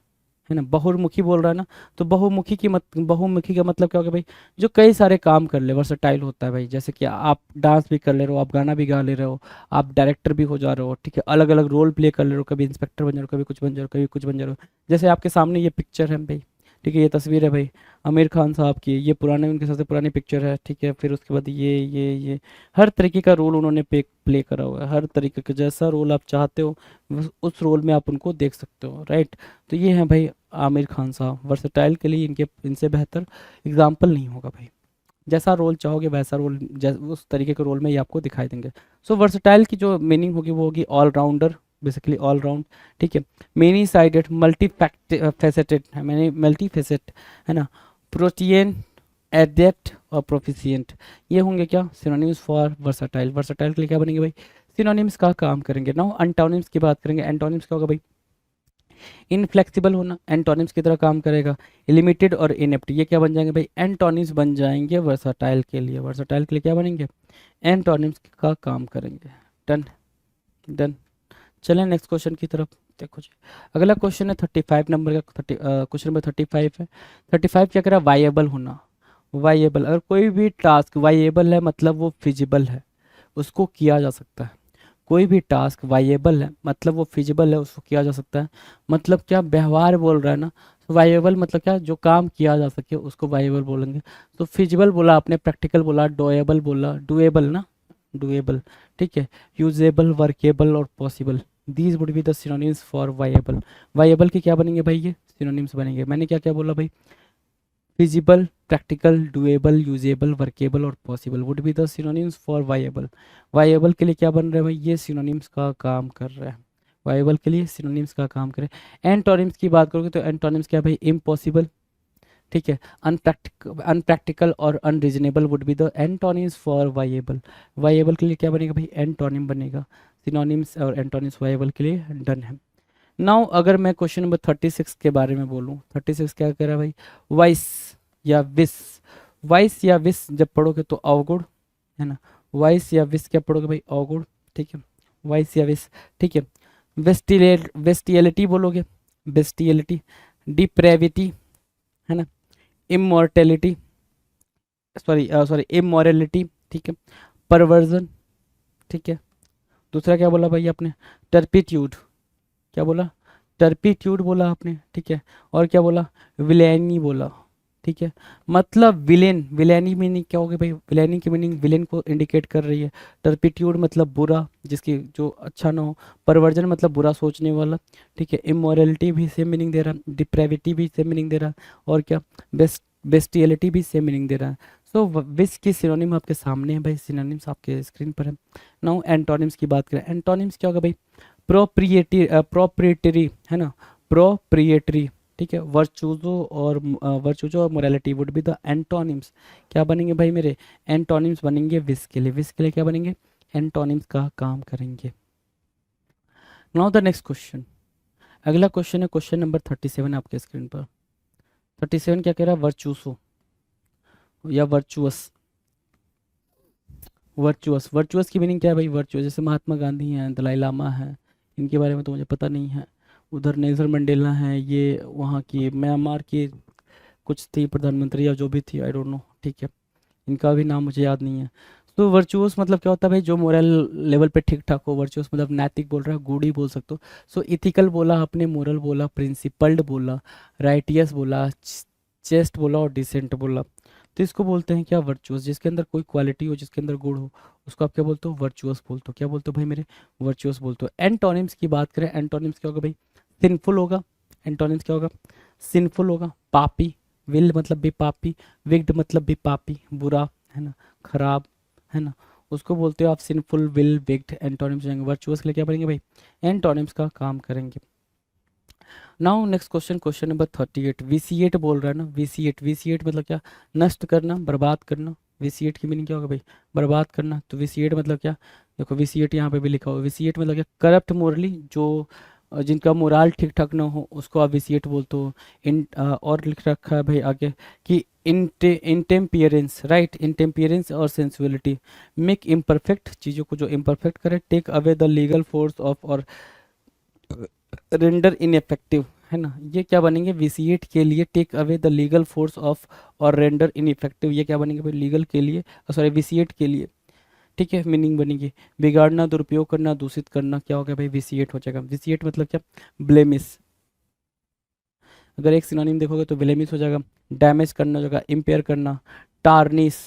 ना। बहुमुखी बोल रहा है ना, तो बहुमुखी की बहुमुखी का मतलब क्या होगा भाई, जो कई सारे काम कर ले, वर्सटाइल होता है भाई। जैसे कि आप डांस भी कर ले रहे हो, आप गाना भी गा ले रहे हो, आप डायरेक्टर भी हो जा रहे हो, ठीक है, अलग अलग रोल प्ले कर ले रहे हो, कभी इंस्पेक्टर बन जा रहे हो, कभी कुछ बन जा रहे हो, कभी कुछ बन जा रहे हो। जैसे आपके सामने ये पिक्चर है भाई, ठीक है, ये तस्वीर है भाई आमिर खान साहब की, ये पुराने, उनके सबसे पुरानी पिक्चर है, ठीक है। फिर उसके बाद ये हर तरीके का रोल उन्होंने प्ले करा हुआ है, हर तरीके का, जैसा रोल आप चाहते हो उस रोल में आप उनको देख सकते हो, राइट। तो ये है भाई आमिर खान साहब। वर्सटाइल के लिए इनके, इनसे बेहतर एग्जाम्पल नहीं होगा भाई। जैसा रोल चाहोगे वैसा रोल, उस तरीके के रोल में ये आपको दिखाई देंगे। सो वर्सटाइल की जो मीनिंग होगी वो होगी ऑलराउंडर, बेसिकली ऑल राउंड। ठीक है, मेनी साइडेड, मल्टी फैसेटेड है, मैंने मल्टी फेसेट, है ना। प्रोटियन, एडेप्ट और प्रोफिशिएंट, ये होंगे क्या, सिनोनिम्स फॉर वर्सटाइल। वर्सटाइल के लिए क्या बनेंगे भाई, सिनोनिम्स का काम करेंगे। नाउ एंटोनिम्स की बात करेंगे। एंटोनिम्स क्या होगा भाई, इनफ्लेक्सिबल होना, एंटोनिम्स की तरह काम करेगा। लिमिटेड और इनेप्ट, ये क्या बन जाएंगे भाई, एंटोनिम्स बन जाएंगे वर्सटाइल के लिए। वर्सटाइल के लिए क्या बनेंगे, एंटोनिम्स का काम करेंगे। Done, done. चलें नेक्स्ट क्वेश्चन की तरफ। देखो जी, अगला क्वेश्चन है 35 नंबर का, क्वेश्चन नंबर 35 है। 35 क्या कह रहा है, वाइएबल होना। वाइएबल, अगर कोई भी टास्क वाइएबल है मतलब वो फिजिबल है, उसको किया जा सकता है। कोई भी टास्क वाइएबल है मतलब वो फिजिबल है, उसको किया जा सकता है। मतलब क्या, व्यवहार बोल रहा है ना, तो वाइएबल मतलब क्या, जो काम किया जा सके उसको वाइएबल बोलेंगे। तो फिजिबल बोला आपने, प्रैक्टिकल बोला, डोएबल बोला, डुएबल ना, डुएबल, ठीक है, यूजेबल, वर्केबल और possible. These would be the synonyms for viable. Viable के क्या बनेंगे भाई, ये सिनोनिम्स बनेंगे। मैंने क्या क्या बोला भाई, feasible, practical, doable, usable, workable और possible would be the synonyms for viable. Viable के लिए क्या बन रहा है भाई, ये सिनोनिम्स का काम कर रहा है। वाइएबल के लिए सिनोनिम्स का काम करे। एंटोनिम्स की बात करोगे तो एंटोनिम्स क्या भाई, इम्पॉसिबल, ठीक है, अनप्रैक्टिकल और unreasonable would be the antonyms for viable. Viable के लिए क्या बनेगा भाई, एंटोनिम बनेगा। सिनोनिम्स और एंटोनिम्स वाइएबल के लिए डन है। नाउ अगर मैं क्वेश्चन नंबर 36 के बारे में बोलूँ, 36 क्या कह रहा है भाई, वाइस या विस, वाइस या विस जब पढ़ोगे तो अवगुण, है ना, वाइस या विस क्या पढ़ोगे भाई, अवगुण, ठीक है, वाइस या विस, ठीक है। वेस्टियलिटी बोलोगे, वेस्टियलिटी, डिप्रेविटी, है ना, इमोर्टेलिटी, सॉरी इमोरलिटी, ठीक है, परवर्जन, ठीक है। दूसरा क्या बोला भाई आपने, टर्पिट्यूड, क्या बोला, टर्पिट्यूड बोला आपने, ठीक है। और क्या बोला, विलेनी बोला, ठीक है। मतलब विलेन, विलेनी मीनिंग क्या होगी भाई, विलेनी की मीनिंग विलेन को इंडिकेट कर रही है। टर्पिट्यूड मतलब बुरा, जिसकी जो अच्छा ना हो। परवर्जन मतलब बुरा सोचने वाला, ठीक है। इमोरलिटी भी सेम मीनिंग दे रहा है, डिप्रेविटी भी सेम मीनिंग दे रहा है, और क्या, बेस्टियलिटी भी सेम मीनिंग दे रहा है। सो विस की सिनोनिम आपके सामने है भाई, सिनोनिम्स आपके स्क्रीन पर है। नाउ एंटोनिम्स की बात करें, एंटोनिम्स क्या होगा भाई, प्रोप्रिएटरी, है ना, प्रोप्रिएटरी, ठीक है। वर्चुजो और morality would be the antonyms, क्या बनेंगे भाई मेरे, एंटोनिम्स बनेंगे विस के लिए, विस के लिए क्या बनेंगे, एंटोनिम्स का काम करेंगे। नाउ द नेक्स्ट क्वेश्चन, अगला क्वेश्चन है क्वेश्चन नंबर 37 आपके स्क्रीन पर। 37 क्या कह रहा है, वर्चूसो या वर्चुअस, वर्चुअस, वर्चुअस की मीनिंग क्या है भाई, वर्चुअस जैसे महात्मा गांधी हैं, दलाई लामा है, इनके बारे में तो मुझे पता नहीं है। उधर नेल्सन मंडेला हैं, ये वहाँ की म्यांमार की कुछ थी प्रधानमंत्री या जो भी थी, आई डोंट नो, ठीक है, इनका भी नाम मुझे याद नहीं है। तो वर्चुअस मतलब क्या होता है भाई, जो मोरल लेवल पे ठीक ठाक हो, वर्चुअस मतलब नैतिक बोल रहा है, गुड ही बोल सकते हो। सो इथिकल बोला आपने, मोरल बोला, प्रिंसिपल्ड बोला, राइटियस बोला, चेस्ट बोला और डिसेंट बोला। तो इसको बोलते हैं क्या, वर्चुअस, जिसके अंदर कोई क्वालिटी हो, जिसके अंदर गुण हो, उसको आप क्या बोलते हो, वर्चुअस बोलते हो। क्या बोलते हो भाई मेरे, वर्चुअस बोलते हो। एंटोनिम्स की बात करें, एंटोनिम्स क्या होगा भाई, सिंफुल होगा, एंटोनिम्स क्या होगा, सिंफुल होगा, पापी, विल मतलब भी पापी, विग्ड मतलब भी पापी, बुरा, है ना, खराब, है ना, उसको बोलते हो आप सिंफुल, विल, विग्ड, एंटोनिम्स जाएंगे। वर्चुअस के लिए क्या पढ़ेंगे भाई, एंटोनिम्स का काम करेंगे। Now next question, question number 38, विसिएट बोल रहा है ना, विसिएट, विसिएट मतलब क्या, नष्ट करना, बर्बाद करना। विसिएट की मीनिंग क्या होगा भाई, बर्बाद करना। तो विसिएट मतलब क्या, देखो विसिएट यहाँ पे भी लिखा हुआ है, विसिएट मतलब क्या, करप्ट मोरली, जो जिनका मोराल ठीक ठाक ना हो उसको आप विसिएट बोलते हो। और लिख रखा है भाई आगे कि इंटेम्पियरेंस, राइट, इंटेम्पियरेंस और सेंसुअलिटी, मेक इम्परफेक्ट, चीज़ों को जो इम्परफेक्ट करे, take away the legal force of, और रेंडर इनइफेक्टिव, है ना, ये क्या बनेंगे, विसिएट के लिए take away the legal force of और रेंडर इनइफेक्टिव, ये क्या बनेंगे भाई, लीगल के लिए, सॉरी विसिएट के लिए, ठीक है, मीनिंग बनेगी। बिगाड़ना, दुरुपयोग करना, दूषित करना, क्या हो गया भाई, विसिएट हो जाएगा। विसिएट मतलब क्या, ब्लेमिस, अगर एक सिनोनिम देखोगे तो ब्लेमिस हो जाएगा। डैमेज करना हो जाएगा, इम्पेयर करना, टार्निश,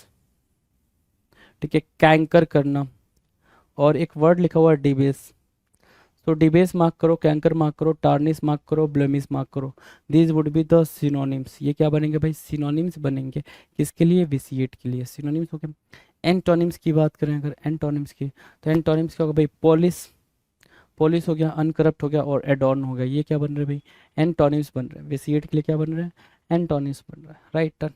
ठीक है, कैंकर करना, और एक वर्ड लिखा हुआ है डिबेस। तो डिबेस मार्क करो, कैंकर मार्क करो, टार्निश मार्क करो, ब्लेमिस मार्क करो, these would be the synonyms, ये क्या बनेंगे भाई, सिनोनिम्स बनेंगे, किसके लिए, विसिएट के लिए, सिनोनिम्स हो गए। एंटोनिम्स की बात करें अगर एंटोनिम्स की, तो एंटोनिम्स क्या होगा भाई, पॉलिश, पॉलिश हो गया, अनकरप्ट हो गया, और एडॉर्न हो गया, ये क्या बन रहे हैं भाई, एंटोनिम्स बन रहे हैं, विसिएट के लिए क्या बन रहे हैं, एंटोनिम्स बन रहा है, राइट टर्न।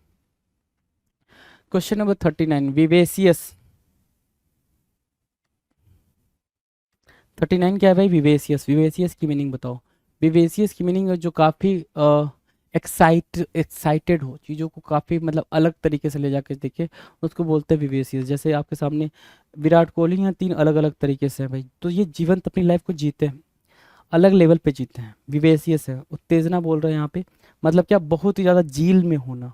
क्वेश्चन नंबर 39, विवेसियस, 39 क्या है भाई, विवेसियस, विवेसियस की मीनिंग बताओ। विवेसियस की मीनिंग जो काफ़ी एक्साइटेड हो, चीज़ों को काफ़ी मतलब अलग तरीके से ले जाकर देखे, उसको बोलते हैं विवेसियस। जैसे आपके सामने विराट कोहली हैं, 3 अलग अलग तरीके से हैं भाई, तो ये जीवंत अपनी लाइफ को जीते हैं, अलग लेवल पे जीते हैं, विवेसियस है। उत्तेजना बोल रहे हैं यहाँ पे, मतलब क्या, बहुत ही ज़्यादा जील में होना।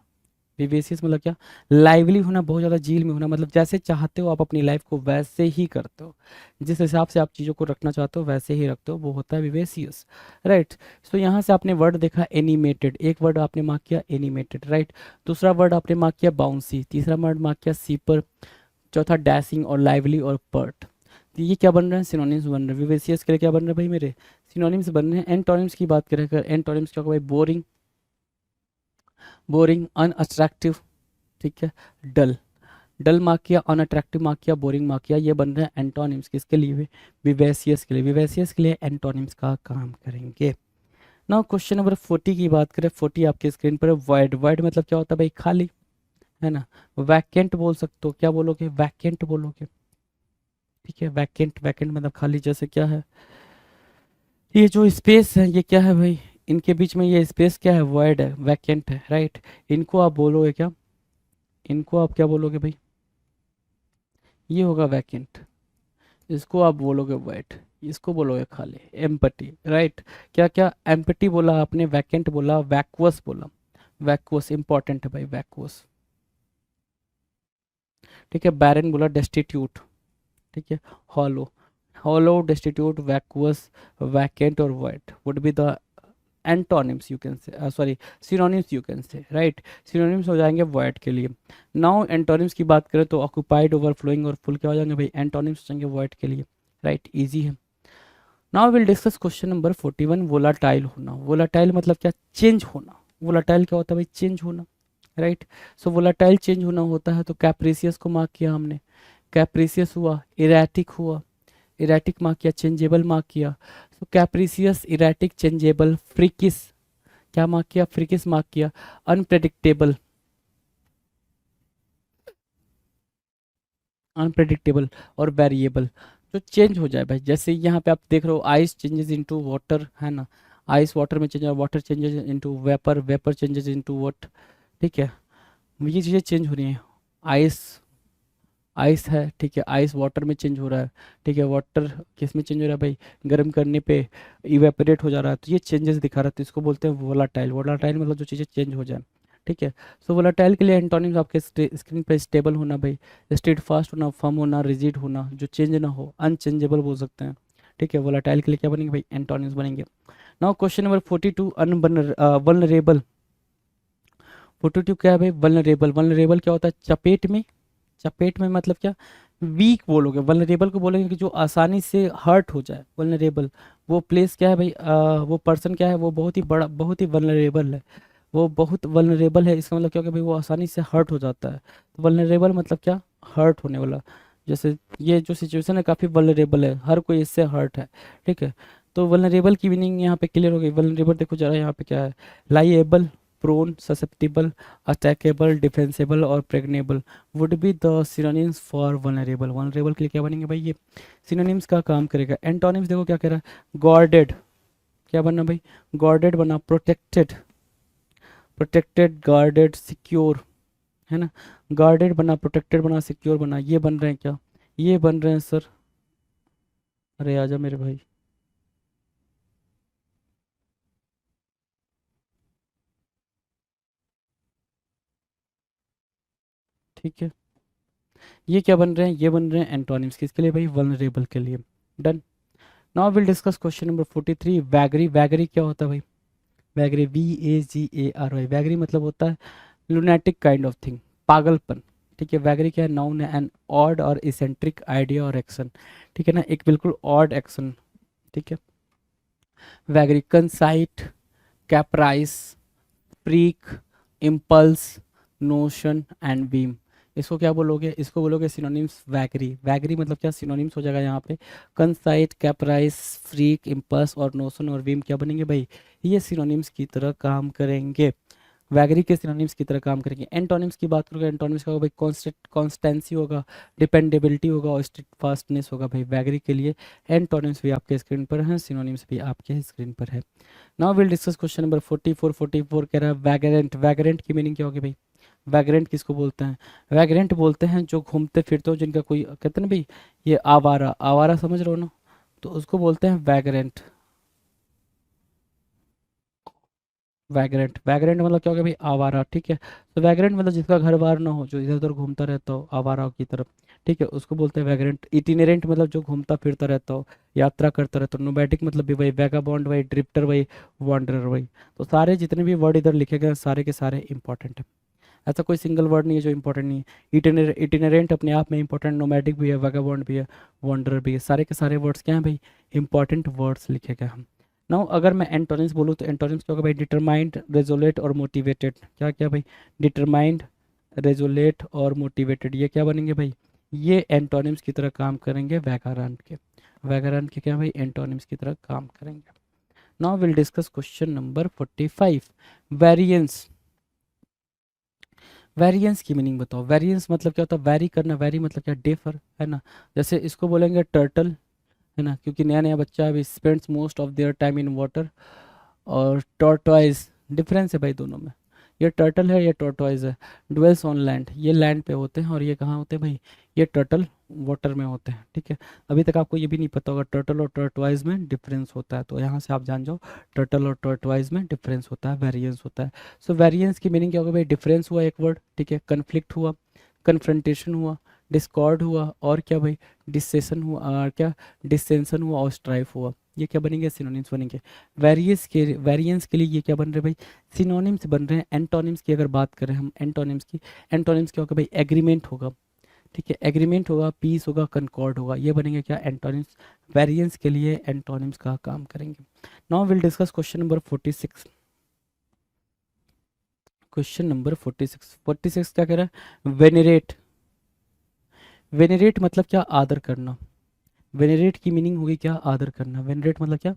विवेसियस मतलब क्या, लाइवली होना, बहुत ज़्यादा जील में होना, मतलब जैसे चाहते हो आप अपनी लाइफ को वैसे ही करते हो, जिस हिसाब से आप चीज़ों को रखना चाहते हो वैसे ही रखते हो, वो होता है विवेसियस, राइट। सो यहाँ से आपने वर्ड देखा एनिमेटेड, एक वर्ड आपने मार्क किया एनिमेटेड, राइट। दूसरा वर्ड आपने मार्क किया बाउंसी, तीसरा वर्ड मार्क किया सीपर, चौथा डैशिंग और लाइवली और पर्ट। तो ये क्या बन रहे हैं, सिनोनिम्स बन रहे हैं। विवेसियस के लिए क्या बन रहे हैं भाई मेरे, सिनोनिम्स बन रहे हैं। एंटोनिम्स की बात करें अगर, एंटोनिम्स क्या होगा भाई, बोरिंग, बोरिंग, अनअट्रैक्टिव, ठीक है, डल, डल मार्क किया, अनअट्रैक्टिव मार्क किया, बोरिंग मार्क किया, ये बन रहे हैं एंटोनिम्स, किसके लिए, विवेसियस के लिए, विवेसियस के लिए एंटोनिम्स का काम करेंगे। नाउ क्वेश्चन नंबर 40 की बात करें, 40 आपके स्क्रीन पर है, वाइड, वाइड मतलब क्या होता है भाई, खाली, है ना, वैकेंट बोल सकते हो, क्या बोलोगे, वैकेंट बोलोगे, ठीक है, वैकेंट, वैकेंट मतलब खाली, जैसे क्या है, ये जो स्पेस है ये क्या है भाई, इनके बीच में ये स्पेस क्या है, वॉइड है, वैकेंट है, राइट। इनको आप बोलोगे क्या, इनको आप क्या बोलोगे भाई, ये होगा वैकेंट, इसको आप बोलोगे वॉइड, इसको बोलोगे खाली, एम्पटी, राइट। क्या क्या एम्पटी बोला आपने, वैकेंट बोला, वैक्वस बोला। वैक्वस इंपॉर्टेंट है भाई, वैक्वस। ठीक है, बैरन बोला, डेस्टिट्यूट। ठीक है, हॉलो, हॉलो, डेस्टिट्यूट, वैक्वस, वैकेंट और void would be the antonyms you can say, sorry, synonyms you can say, right. Synonyms हो जाएंगे वॉइड के लिए। नाउ एंटोनिम्स की बात करें तो ऑक्यूपाइड, ओवरफ्लोइंग और फुल क्या हो जाएंगे भाई, एंटोनिम्स हो जाएंगे वॉइड के लिए, राइट, इजी है। Now will discuss question number 41, volatile होना। वोलाटाइल मतलब क्या, चेंज होना। वोलाटाइल क्या होता है भाई, चेंज होना, राइट। सो वोलाटाइल चेंज होना होता है तो कैप्रिसियस को मार्क किया हमने, कैप्रिसियस हुआ, इरेटिक हुआ, इरेटिक मार्क किया, चेंजेबल मार्क किया। सो कैप्रिसियस, इरेटिक, चेंजेबल, फ्रिकिस, क्या मार्क किया, फ्रिकिस मार्क किया, अनप्रेडिक्टेबल, अनप्रेडिक्टेबल और वेरिएबल, जो चेंज हो जाए भाई। जैसे यहाँ पे आप देख रहे हो, आइस चेंजेस इनटू वाटर, है ना, आइस वाटर में change, water changes into vapour, vapour changes into what, ठीक है, ये चीज़ें चेंज हो रही हैं। आइस, आइस है, ठीक है, आइस वाटर में चेंज हो रहा है, ठीक है, वाटर किस में चेंज हो रहा है भाई, गर्म करने पे इवेपोरेट हो जा रहा है, तो ये चेंजेस दिखा रहा है, तो इसको बोलते हैं वोलाटाइल। वोलाटाइल मतलब जो चीज़ें चेंज हो जाए, ठीक है। सो वोलाटाइल के लिए एंटोनिम्स आपके स्क्रीन पे, स्टेबल होना भाई, स्टेड फास्ट होना, फर्म होना, रिजिड होना, जो चेंज ना हो, अनचेंजेबल बोल सकते हैं, ठीक है। वोलाटाइल के लिए क्या बनेंगे भाई, एंटोनिम्स बनेंगे। Now question number 42, vulnerable. 42 क्या है भाई, वल्नरेबल। वल्नरेबल क्या होता है, चपेट में, चपेट में मतलब क्या, वीक बोलोगे, वल्नरेबल को बोलोगे कि जो आसानी से हर्ट हो जाए, वल्नरेबल। वो प्लेस क्या है भाई, वो पर्सन क्या है, वो बहुत ही बड़ा, बहुत ही वल्नरेबल है, वो बहुत वल्नरेबल है, इसका मतलब क्या होगा भाई, वो आसानी से हर्ट हो जाता है। तो वल्नरेबल मतलब क्या, हर्ट होने वाला। जैसे ये जो सिचुएशन है काफ़ी वल्नरेबल है, हर कोई इससे हर्ट है, ठीक है। तो वल्नरेबल की मीनिंग यहाँ पे क्लियर हो गई। वल्नरेबल देखो जरा यहाँ पे क्या है, liable, prone, susceptible, attackable, defensible और pregnable would be the synonyms for vulnerable. Vulnerable के लिए क्या बनेंगे भाई, ये सिनोनिम्स का काम करेगा। एंटोनिम्स देखो क्या कह रहा है, गॉर्डेड, क्या बनना भाई, गॉर्डेड बना, प्रोटेक्टेड, प्रोटेक्टेड, गार्डेड, सिक्योर, है ना, गार्डेड बना, प्रोटेक्टेड बना, सिक्योर बना, ये बन रहे हैं क्या, ये बन रहे हैं सर, अरे आजा मेरे भाई, ठीक है। ये क्या बन रहे हैं, ये बन रहे हैं एंटोनिम्स, किसके लिए भाई, वनरेबल के लिए। Done. Now will discuss question number 43, वैगरी। वैगरी क्या होता है भाई, वैगरी, VAGARY, वैगरी मतलब होता है लुनेटिक काइंड ऑफ थिंग, पागलपन, ठीक है। वैगरी क्या है, नाउन है, एन ऑड और इसेंट्रिक आइडिया और एक्शन, ठीक है ना, एक बिल्कुल ऑड एक्शन, ठीक है। Vagary, conceit, caprice, freak, impulse, notion and whim, इसको क्या बोलोगे, इसको बोलोगे सिनोनिम्स वैगरी। वैगरी मतलब क्या, सिनोनिम्स हो जाएगा यहाँ पे, कंसाइट, कैप्राइस, फ्रीक, इम्पल्स और नोशन और बीम क्या बनेंगे भाई, ये सिनोनिम्स की तरह काम करेंगे, वैगरी के सिनोनिम्स की तरह काम करेंगे। एंटोनिम्स की बात करोगे, एंटोनिम्स का होगा भाई, कॉन्स्टेंसी होगा, डिपेंडेबिलिटी होगा और फास्टनेस होगा भाई, वैगरी के लिए। एंटोनिम्स भी आपके स्क्रीन पर हैं, सिनोनिम्स भी आपके स्क्रीन पर है। Now will discuss question number 44। 44 कह रहा है वैगरेंट। वैगरेंट की मीनिंग क्या होगी भाई, वैगरेंट किसको बोलते हैं, वैगरेंट बोलते हैं जो घूमते फिरते हो, जिनका कोई, कहते हैं ना भाई, ये आवारा, आवारा समझ रहे हो ना, तो उसको बोलते हैं वैगरेंट। वैगरेंट, वैगरेंट मतलब क्या हो गया भाई, आवारा, ठीक है। तो वैगरेंट मतलब जिसका घर बार ना हो, जो इधर उधर घूमता रहता हो आवारा की तरफ, ठीक है, उसको बोलते हैं वैगरेंट। इटिनेरेंट मतलब जो घूमता फिरता रहता हो, यात्रा करता रहता हो। नोमैडिक मतलब भी वही, वैगाबॉन्ड वही, ड्रिफ्टर वही, वॉन्डरर वही। तो सारे जितने भी वर्ड इधर लिखे गए सारे के सारे इंपॉर्टेंट है, ऐसा कोई सिंगल वर्ड नहीं है जो इंपॉर्टेंट नहीं है। इटिनेरेंट अपने आप में इंपॉर्टेंट, नोमैडिक भी है, वैगाबॉन्ड भी है, वॉन्डरर भी है, सारे के सारे वर्ड्स क्या हैं भाई, इंपॉर्टेंट वर्ड्स लिखे गए हैं। नाउ अगर मैं एंटोनिम्स बोलूँ तो एंटोनिम्स क्या होगा भाई, डिटरमाइंड, रेजोलेट और मोटिवेटेड। क्या क्या भाई, डिटरमाइंड, रेजोलेट और मोटिवेटेड, ये क्या बनेंगे भाई, ये एंटोनिम्स की तरह काम करेंगे व्याकरण के। व्याकरण के क्या भाई, एंटोनिम्स की तरह काम करेंगे। Now will discuss question number 45, variance. Variance की मीनिंग बताओ। वेरिएंस मतलब क्या होता है, वैरी करना, वैरी मतलब क्या, डिफर, है ना। जैसे इसको बोलेंगे टर्टल, है ना, क्योंकि नया नया बच्चा अभी spends most of their time in water. और टॉर्टोइज, डिफरेंस है भाई दोनों में, ये टर्टल है ये टॉर्टोइज है। डुएल्स ऑन लैंड, ये लैंड पे होते हैं और ये कहाँ होते हैं भाई, ये टर्टल वाटर में होते हैं। ठीक है, अभी तक आपको ये भी नहीं पता होगा टर्टल और टर्टवाइज में डिफरेंस होता है, तो यहाँ से आप जान जाओ टर्टल और टर्टवाइज में डिफरेंस होता है, वेरिएंस होता है। सो वेरिएंस की मीनिंग क्या होगा भाई, डिफरेंस हुआ एक वर्ड, ठीक है, कन्फ्लिक्ट हुआ, कन्फ्रंटेशन हुआ, डिस्कॉर्ड हुआ, और क्या भाई, डिसेशन हुआ, और क्या, डिसेंशन हुआ, और स्ट्राइफ हुआ। ये क्या बनेंगे, सिनोनिम्स बनेंगे। वेरिएंस के लिए ये क्या बन रहे हैं भाई, सिनोनिम्स बन रहे हैं। एंटोनिम्स की अगर बात करें हम, एंटोनिम्स की, एंटोनिम्स क्या होगा भाई, एग्रीमेंट होगा, ठीक है, एग्रीमेंट होगा, पीस होगा, कनकॉर्ड होगा, ये बनेंगे क्या, एंटोनिम्स। वेरिएंस के लिए एंटोनिम्स का काम करेंगे। Now will discuss question number 46। Question number 46, 46 क्या कह रहा है, वेनरेट। वेनरेट मतलब क्या, आदर करना। वेनरेट की मीनिंग होगी क्या, आदर करना। वेनरेट मतलब क्या,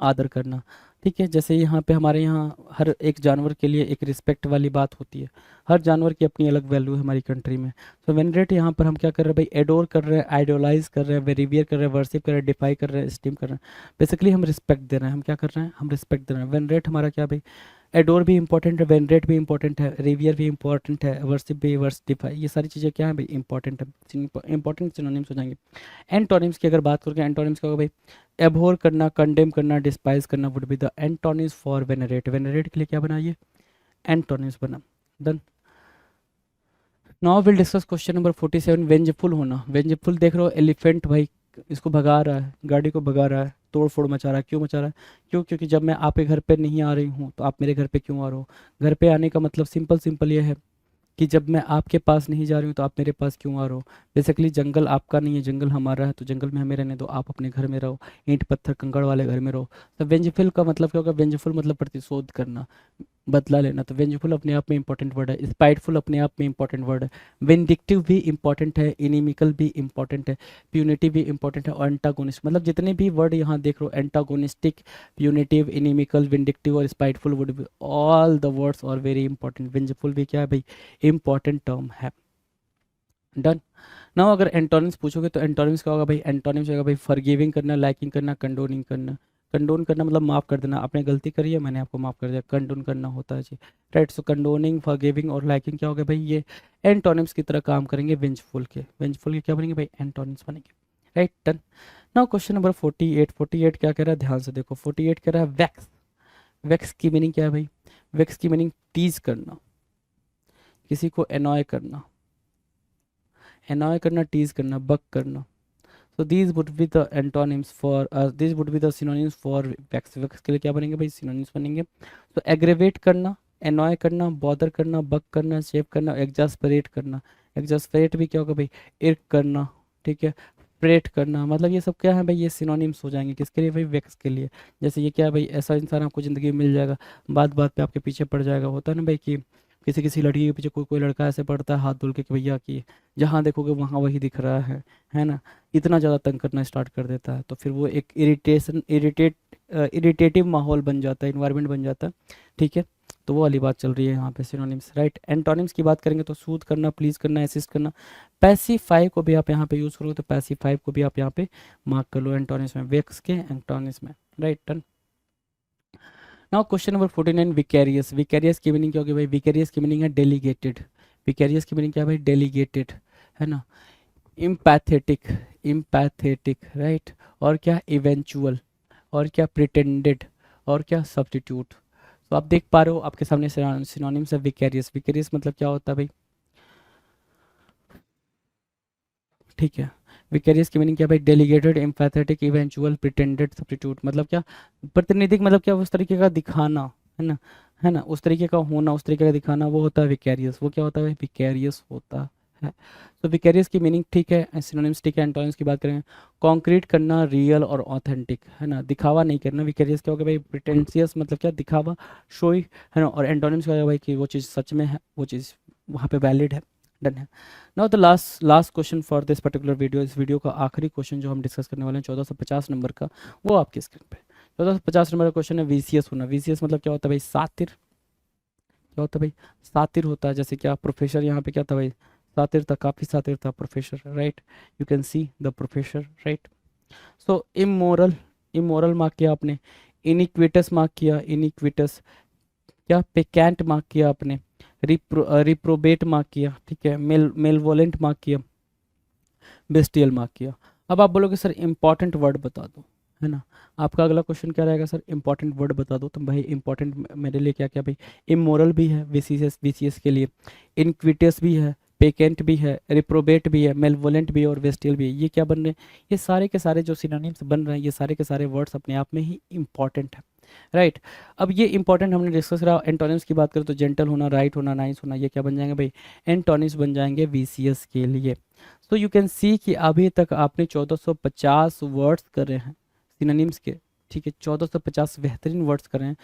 आदर करना। ठीक है, जैसे यहाँ पे हमारे यहाँ हर एक जानवर के लिए एक रिस्पेक्ट वाली बात होती है, हर जानवर की अपनी अलग वैल्यू है हमारी कंट्री में। तो वेनरेट यहाँ पर हम क्या कर रहे हैं भाई, एडोर कर रहे हैं, आइडोलाइज कर रहे हैं, वेरिवियर कर रहे हैं, वर्शिप कर रहे हैं, डिफाई कर रहे हैं, स्टीम कर रहे हैं। बेसिकली हम रिस्पेक्ट दे रहे हैं, हम क्या कर रहे हैं, हम रिस्पेक्ट दे रहे हैं। वेनरेट हमारा क्या भाई, एडोर भी इंपॉर्टेंट है, वेनरेट भी इंपॉर्टेंट है, रिवियर भी इंपॉर्टेंट है, वर्शिप भी, वर्सिफाई, ये सारी चीज़ें क्या है भाई, इंपॉर्टेंट है, इंपॉर्टेंट सिनोनिम्स हो जाएंगे। एंटोनिम्स की अगर बात करें, एंटोनिम्स क्या होगा भाई, एबहोर करना, कंडेम करना, डिस्पाइज करना would be the antonyms for venerate. Venerate के लिए क्या बना, ये एंटोनिम्स बना। Done. Now will discuss question number 47, vengeful होना। वेंजफुल देख रहे हो, एलिफेंट भाई इसको भगा रहा है, गाड़ी को भगा रहा है, तोड़ फोड़ मचा रहा है, क्यों मचा रहा है, क्यों, क्योंकि जब मैं आपके घर पे नहीं आ रही हूँ तो आप मेरे घर पे क्यों आ रहे हो। घर पे आने का मतलब सिंपल सिंपल ये है कि जब मैं आपके पास नहीं जा रही हूँ तो आप मेरे पास क्यों आ रहे हो। बेसिकली जंगल आपका नहीं है, जंगल हमारा है, तो जंगल में हमें रहने दो, आप अपने घर में रहो, ईंट पत्थर कंकड़ वाले घर में रहो। तो वेंजफुल का मतलब क्या होगा, वेंजफुल मतलब प्रतिशोध करना, बदला लेना। तो वेंजफुल अपने आप में इंपॉर्टेंट वर्ड है, स्पाइटफुल अपने आप में इंपॉर्टेंट वर्ड है, विंडिक्टिव भी इंपॉर्टेंट है, इनिमिकल भी इंपॉर्टेंट है, प्यूनिटिव भी इंपॉर्टेंट है, और एंटागोनिस्ट, मतलब जितने भी वर्ड यहाँ देख रहे हो, एंटागोनिस्टिक, प्यूनिटिव, इनिमिकल, विंडिक्टिव और spiteful would be all the words are very important. Vengeful भी क्या है भाई, इंपॉर्टेंट टर्म है। डन। नाउ अगर एंटोनिम्स पूछोगे तो एंटोनिम्स क्या होगा भाई, एंटोनिम्स होगा भाई, फॉरगिविंग करना, लाइकिंग करना, कंडोनिंग करना। कंडोन करना मतलब माफ़ कर देना, आपने गलती करी है मैंने आपको माफ़ कर दिया, कंडोन करना होता है जी। राइट, सो कंडोनिंग, फॉरगिविंग और लाइकिंग क्या हो गया भाई, ये एंटोनिम्स की तरह काम करेंगे। वेंजफुल के, वेंजफुल के क्या बनेंगे भाई, एंटोनिम्स बनेंगे। Right, done. Now question number 48, 48 क्या कह रहा है, ध्यान से देखो, 48 कह रहा है वैक्स। वैक्स की मीनिंग क्या है भाई, वैक्स की मीनिंग टीज करना, किसी को एनॉय करना, एनॉय करना, टीज करना, बक करना। So these would be the antonyms for these would be the synonyms for vex। vex के लिए क्या बनेंगे भाई, synonyms बनेंगे। तो aggravate करना, annoy करना, bother करना, buck करना, shape करना, exasperate करना। exasperate भी क्या होगा भाई, irk करना, ठीक है, फ्रेट करना, मतलब ये सब क्या है भाई, ये सिनोनिम्स हो जाएंगे किसके लिए भाई, वेक्स के लिए। जैसे ये क्या है भाई, ऐसा इंसान आपको ज़िंदगी में मिल जाएगा, बात बात पे आपके पीछे पड़ जाएगा, होता है ना भाई कि किसी किसी लड़की के पीछे कोई कोई लड़का ऐसे पड़ता है हाथ धुल के कि भैया कि जहाँ देखोगे वहाँ वही दिख रहा है ना, इतना ज़्यादा तंग करना स्टार्ट कर देता है, तो फिर वो एक इरिटेटिव माहौल बन जाता है, इन्वायरमेंट बन जाता है। ठीक है, तो वो वाली बात चल रही है यहाँ पे, सिनोनिम्स। राइट, एंटोनिम्स की बात करेंगे तो सूद करना, प्लीज करना, असिस्ट करना। पैसिफाई को भी आप यहाँ पे यूज़ करोगे तो पैसिफाई को भी आप यहाँ पे मार्क कर लो एंटोनिम्स में, वेक्स के एंटोनिम्स में। Right, done. Now question number 49, vicarious. Vicarious की मीनिंग क्या होगी भाई, विकेरियस की मीनिंग है डेलीगेटेड। विकेरियस की मीनिंग क्या है भाई, डेलीगेटेड, है ना। इम्पैथेटिक, इम्पैथेटिक, राइट, और क्या, इवेंचुअल, और क्या, प्रिटेंडेड, और क्या, सब्स्टिट्यूट। तो आप देख पा रहे हो आपके सामने सिनोनिम्स है विकेरियस। विकेरियस मतलब क्या होता है भाई, ठीक है, विकेरियस की मीनिंग क्या भाई, delegated, empathetic, eventual, pretended, substitute. मतलब क्या, प्रतिनिधिक मतलब क्या, उस तरीके का दिखाना, है ना, है ना, उस तरीके का होना, उस तरीके का दिखाना, वो होता है विकेरियस। वो क्या होता है भाई, विकेरियस होता है। तो विकेरियस की मीनिंग ठीक है, सिनोनिम्स ठीक है। एंटोनिम्स की बात करेंगे, कॉन्क्रीट करना, रियल और ऑथेंटिक, है ना, दिखावा नहीं करना। विकेरियस क्या होगा भाई, प्रिटेंशियस मतलब क्या, दिखावा, शोई, है ना, और एंटोनिम्स क्या होगा भाई कि वो चीज़ सच में है, वो चीज़ वहाँ पे वैलिड है। डन है। Now the last question for this particular video, इस वीडियो का आखिरी क्वेश्चन जो हम डिस्कस करने वाले हैं 1450 नंबर का, वो आपकी स्क्रीन पे। 1450 नंबर का क्वेश्चन है वीसीएस होना। वीसीएस मतलब क्या होता है भाई, सातिर। क्या होता है भाई, सातिर होता है। जैसे क्या, प्रोफेसर यहाँ पे क्या था भाई, सातिर था, काफ़ी सातिर था professor. Right, you can see the professor. Right, so immoral, immoral mark किया आपने, इनिक्विटस मार्क किया, इनिक्विटस, क्या पेकेंट मार्क किया आपने, रिप्रोबेट मार्क किया, ठीक है, मेलवोलेंट मार्क किया, बेस्टियल मार्क किया। अब आप बोलोगे सर इंपॉर्टेंट वर्ड बता दो, है ना। आपका अगला क्वेश्चन क्या रहेगा सर, इंपॉर्टेंट वर्ड बता दो। तो भाई इंपॉर्टेंट मेरे लिए क्या क्या भाई, इमोरल भी है वीसीएस के लिए, इनक्विटस भी है, पेकेंट भी है, रिप्रोबेट भी है, मेलवोलेंट भी है और वेस्टियल भी है। ये क्या बन रहे हैं, ये सारे के सारे जो सिनोनिम्स बन रहे हैं, ये सारे के सारे वर्ड्स अपने आप में ही इंपॉर्टेंट है, राइट। अब ये इंपॉर्टेंट हमने डिस्कस करा। एंटोनिम्स की बात करें तो जेंटल होना, राइट होना, नाइस होना, ये क्या बन जाएंगे भाई, एंटोनिम्स बन जाएंगे वीसीएस के लिए। सो यू कैन सी कि अभी तक आपने 1450 वर्ड्स करे हैं सिनोनिम्स के, ठीक है, 1450 बेहतरीन वर्ड्स करे हैं